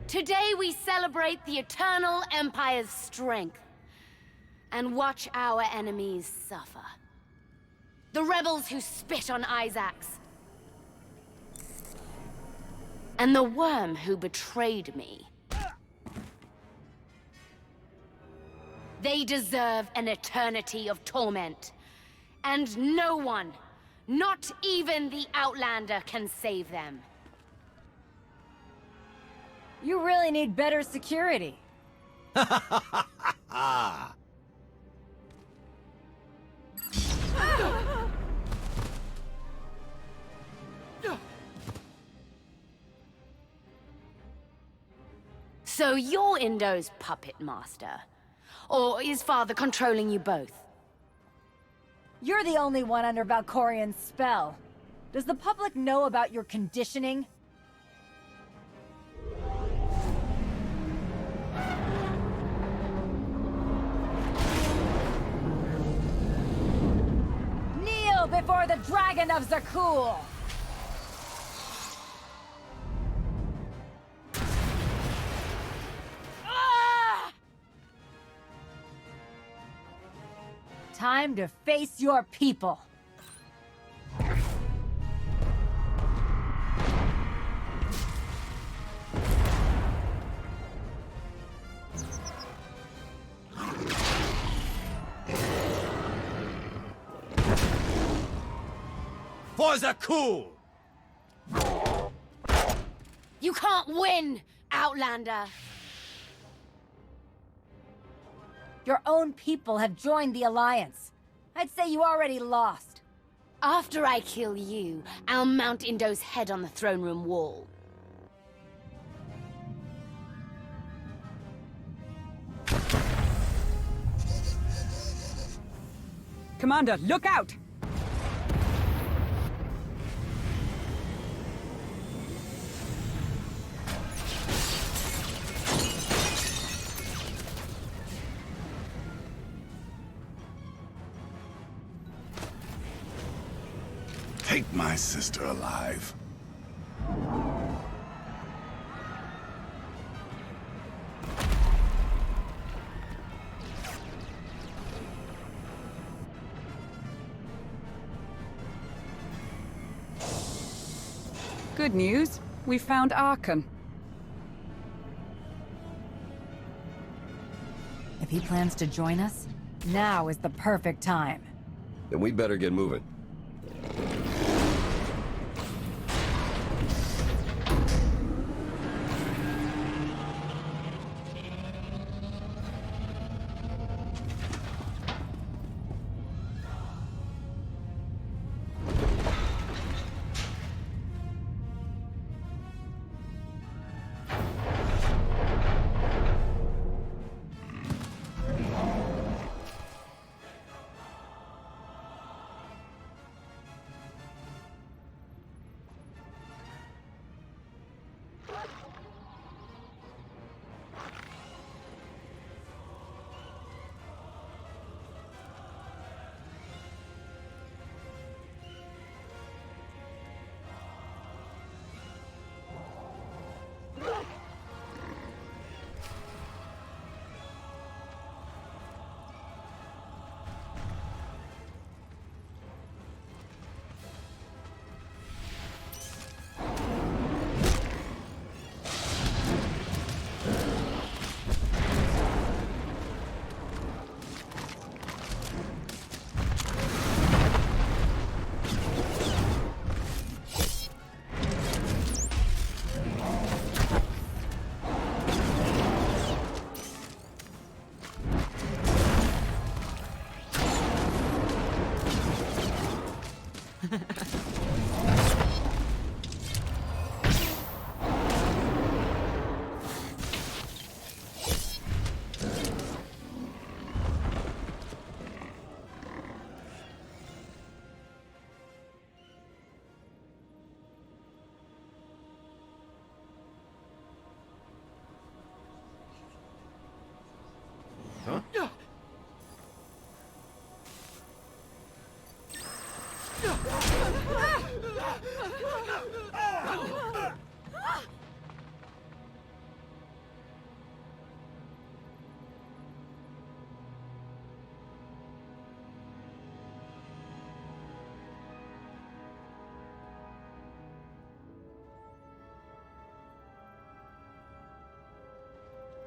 Today we celebrate the Eternal Empire's strength and watch our enemies suffer. The rebels who spit on Isaacs, and the worm who betrayed me. They deserve an eternity of torment, and no one, not even the Outlander, can save them. You really need better security. So you're Indo's puppet master? Or is Father controlling you both? You're the only one under Valkorian's spell. Does the public know about your conditioning? Kneel before the Dragon of SWTOR! Time to face your people. For SWTOR! You can't win, Outlander! Your own people have joined the Alliance. I'd say you already lost. After I kill you, I'll mount Indo's head on the throne room wall. Commander, look out! Take my sister alive. Good news. We found Arkan. If he plans to join us, now is the perfect time. Then we better get moving.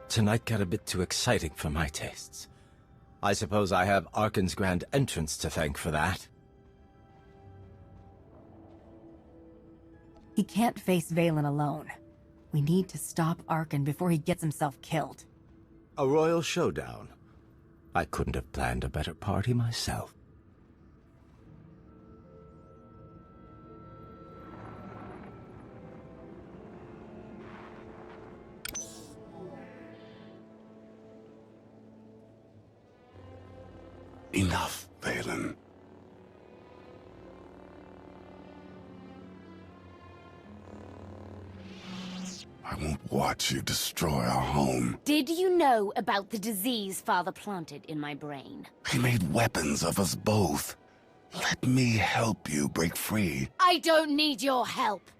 Tonight got a bit too exciting for my tastes. I suppose I have Arkan's grand entrance to thank for that. He can't face Valen alone. We need to stop Arkan before he gets himself killed. A royal showdown. I couldn't have planned a better party myself. Enough, Valen. I won't watch you destroy our home. Did you know about the disease Father planted in my brain? He made weapons of us both. Let me help you break free. I don't need your help.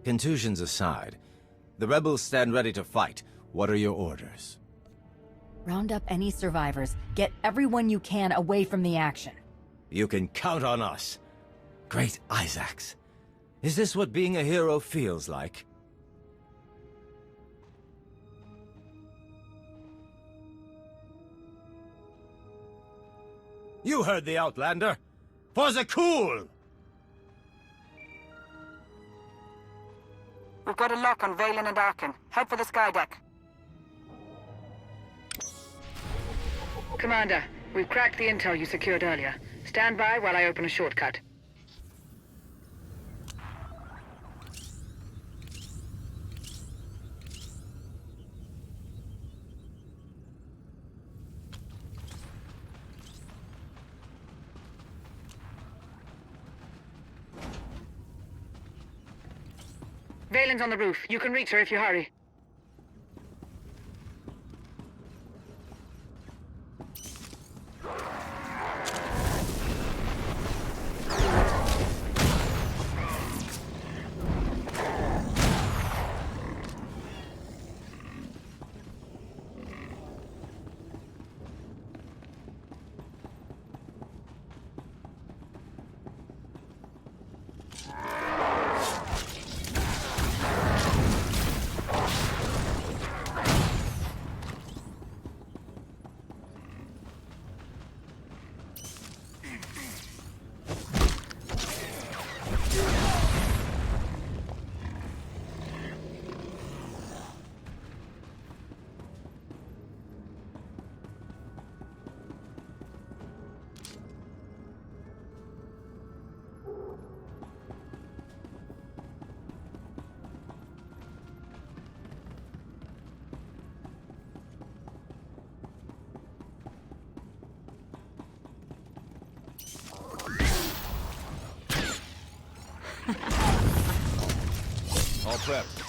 Contusions aside, the rebels stand ready to fight. What are your orders? Round up any survivors. Get everyone you can away from the action. You can count on us. Great Isaacs. Is this what being a hero feels like? You heard the Outlander. For the cool! We've got a lock on Valen and Arkan. Head for the skydeck. Commander, we've cracked the intel you secured earlier. Stand by while I open a shortcut. Valen's on the roof. You can reach her if you hurry. All prepped.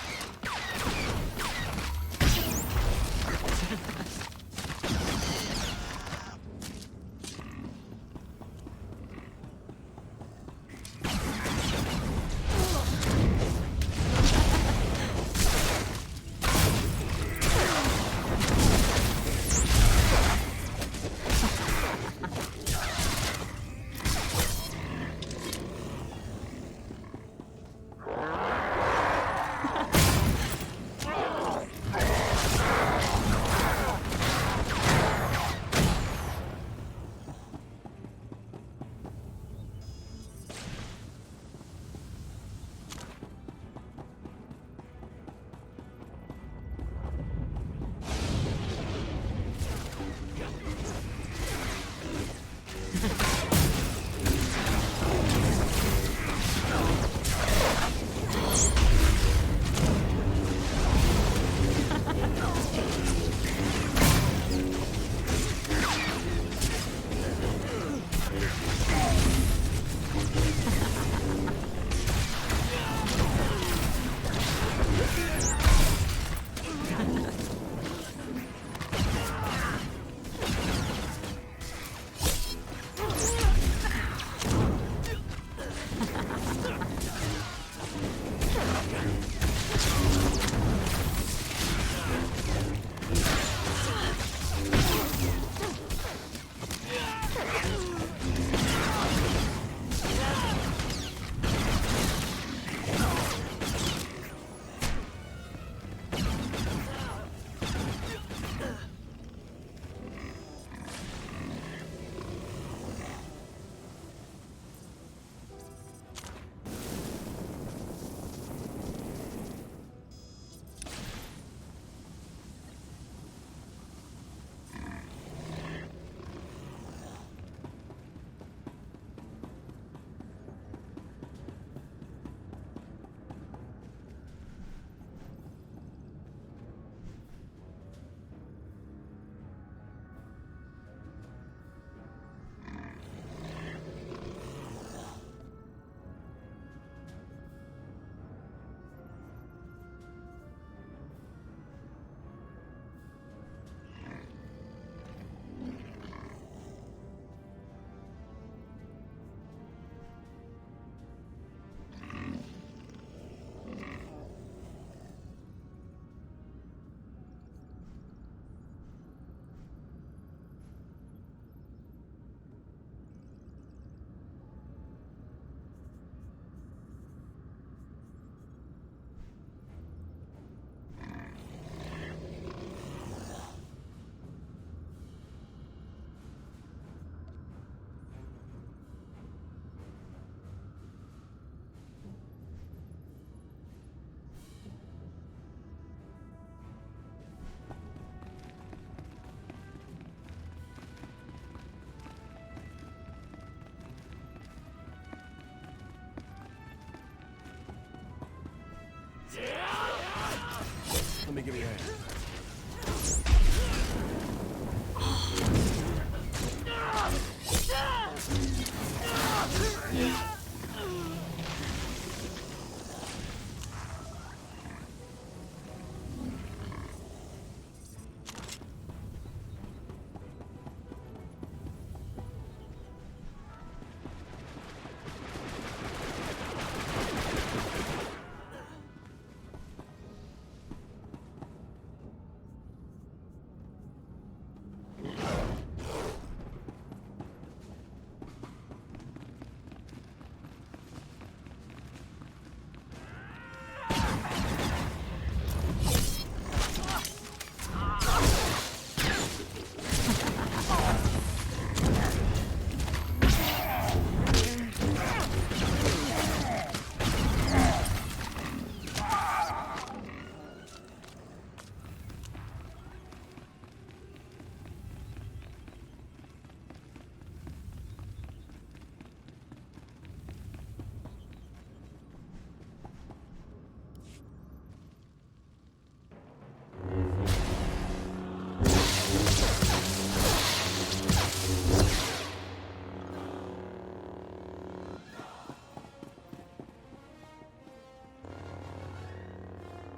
Let me give you a hand.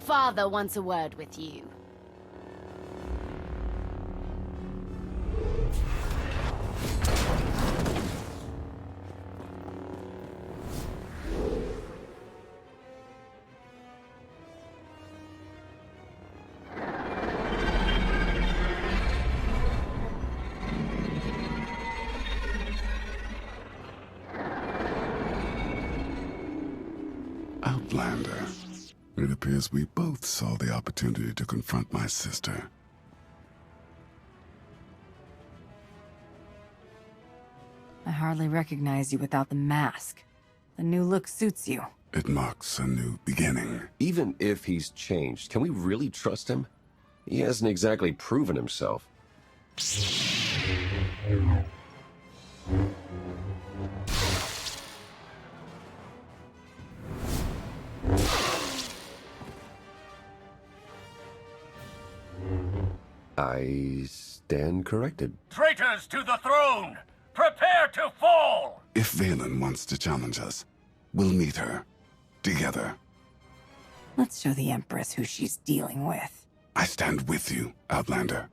Father wants a word with you. Outlander. It appears we both saw the opportunity to confront my sister. I hardly recognize you without the mask. The new look suits you. It marks a new beginning. Even if he's changed, can we really trust him? He hasn't exactly proven himself. I stand corrected. Traitors to the throne! Prepare to fall! If Valen wants to challenge us, we'll meet her. Together. Let's show the Empress who she's dealing with. I stand with you, Outlander.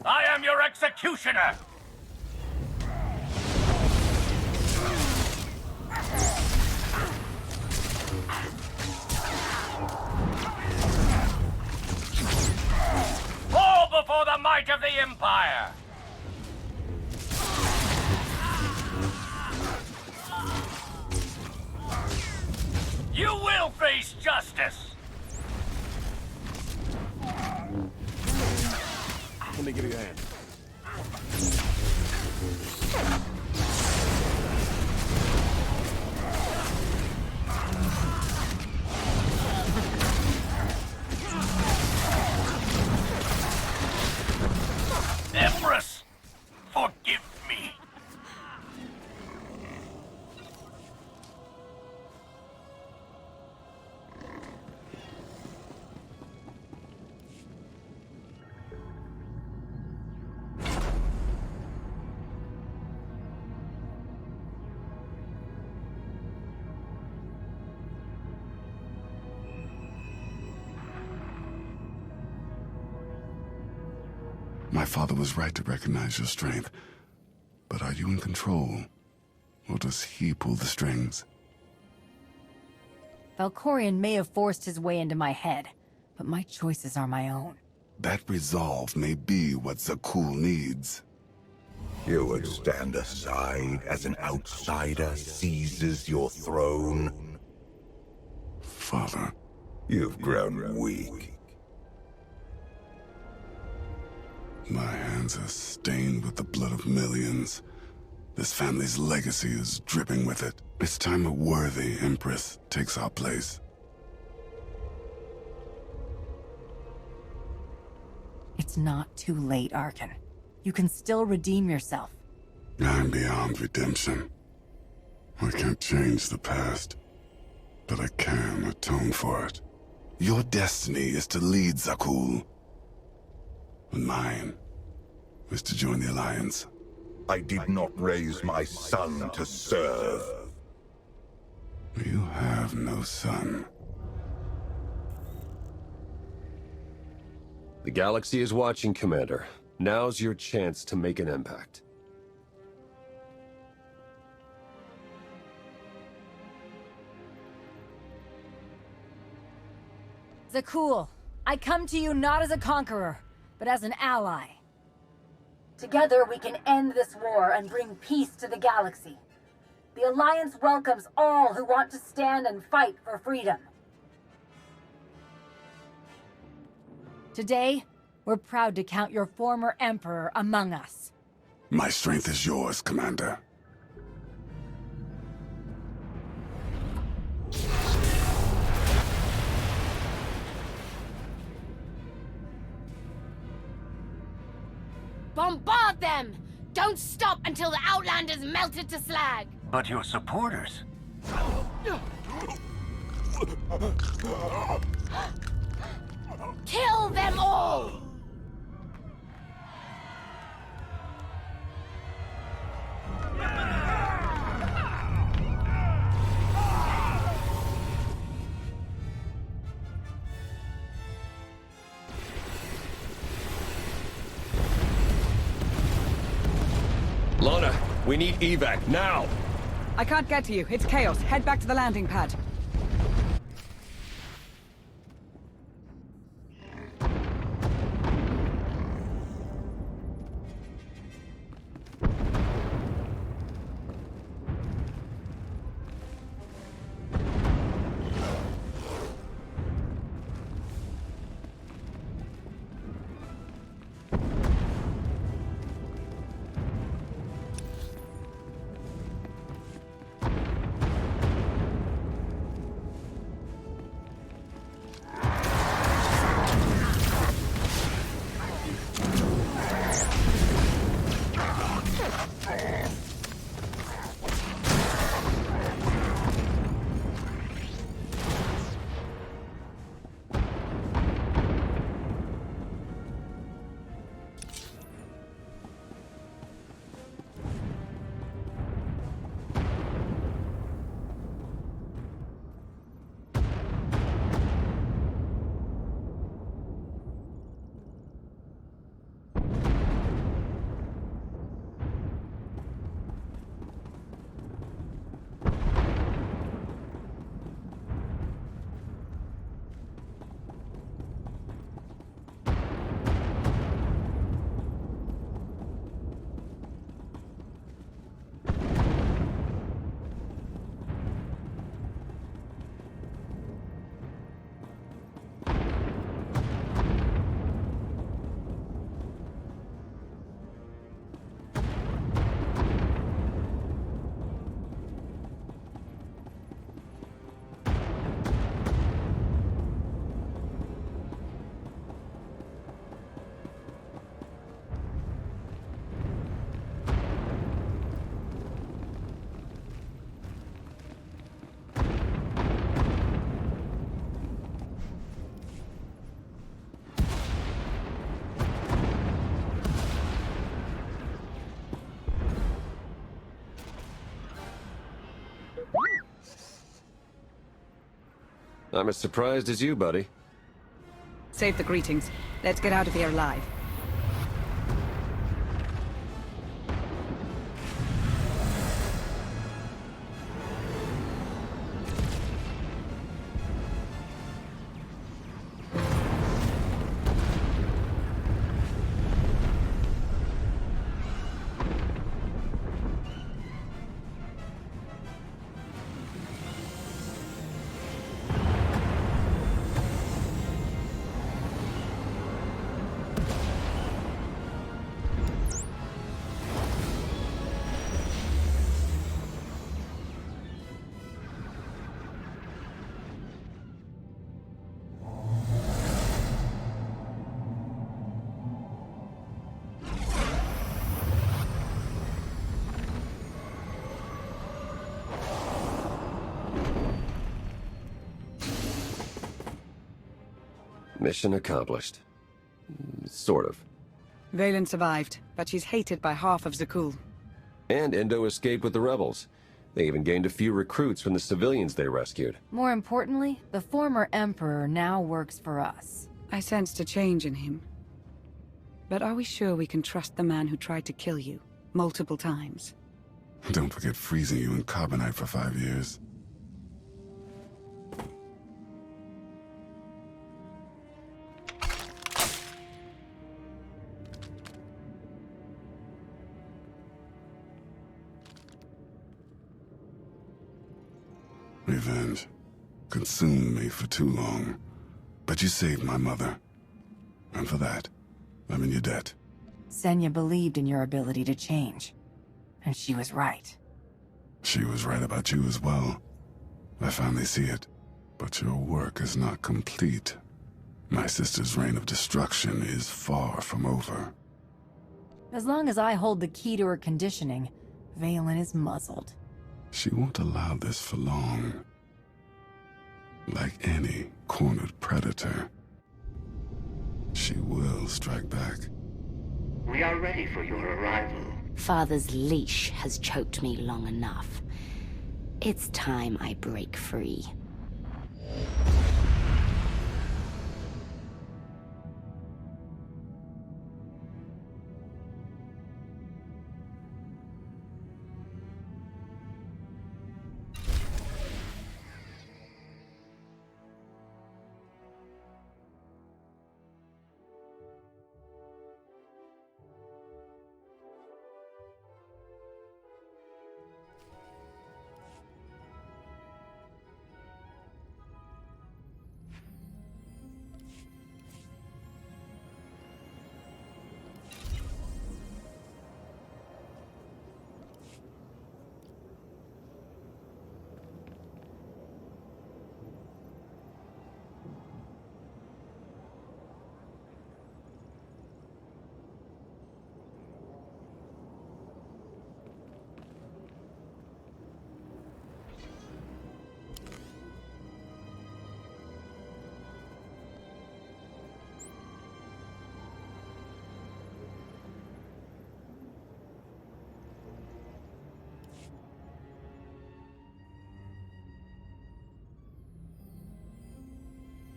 I am your executioner! Fall before the might of the Empire! You will face justice! Let me give you a hand. Empress, forgive me. My father was right to recognize your strength. But are you in control? Or does he pull the strings? Valkorion may have forced his way into my head, but my choices are my own. That resolve may be what Zakul needs. You would stand aside as an outsider seizes your throne? Father. You've grown weak. My hands are stained with the blood of millions. This family's legacy is dripping with it. It's time a worthy Empress takes our place. It's not too late, Arkan. You can still redeem yourself. I'm beyond redemption. I can't change the past, but I can atone for it. Your destiny is to lead Zakul. And mine is to join the Alliance. I did not raise my son to serve. You have no son. The galaxy is watching, Commander. Now's your chance to make an impact. Zakul, I come to you not as a conqueror, but as an ally. Together we can end this war and bring peace to the galaxy. The Alliance welcomes all who want to stand and fight for freedom. Today, we're proud to count your former Emperor among us. My strength is yours, Commander. Bombard them! Don't stop until the Outlanders melted to slag! But your supporters... Kill them all! Lana, we need evac, now! I can't get to you. It's chaos. Head back to the landing pad. I'm as surprised as you, buddy. Save the greetings. Let's get out of here alive. Mission accomplished. Sort of. Valen survived, but she's hated by half of Zakul. And Endo escaped with the rebels. They even gained a few recruits from the civilians they rescued. More importantly, the former Emperor now works for us. I sensed a change in him. But are we sure we can trust the man who tried to kill you multiple times? Don't forget freezing you in carbonite for 5 years. Revenge consumed me for too long, but you saved my mother. And for that, I'm in your debt. Senya believed in your ability to change. And she was right. She was right about you as well. I finally see it. But your work is not complete. My sister's reign of destruction is far from over. As long as I hold the key to her conditioning, Valen is muzzled. She won't allow this for long. Like any cornered predator, she will strike back. We are ready for your arrival. Father's leash has choked me long enough. It's time I break free.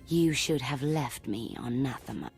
You should have left me on Nathema.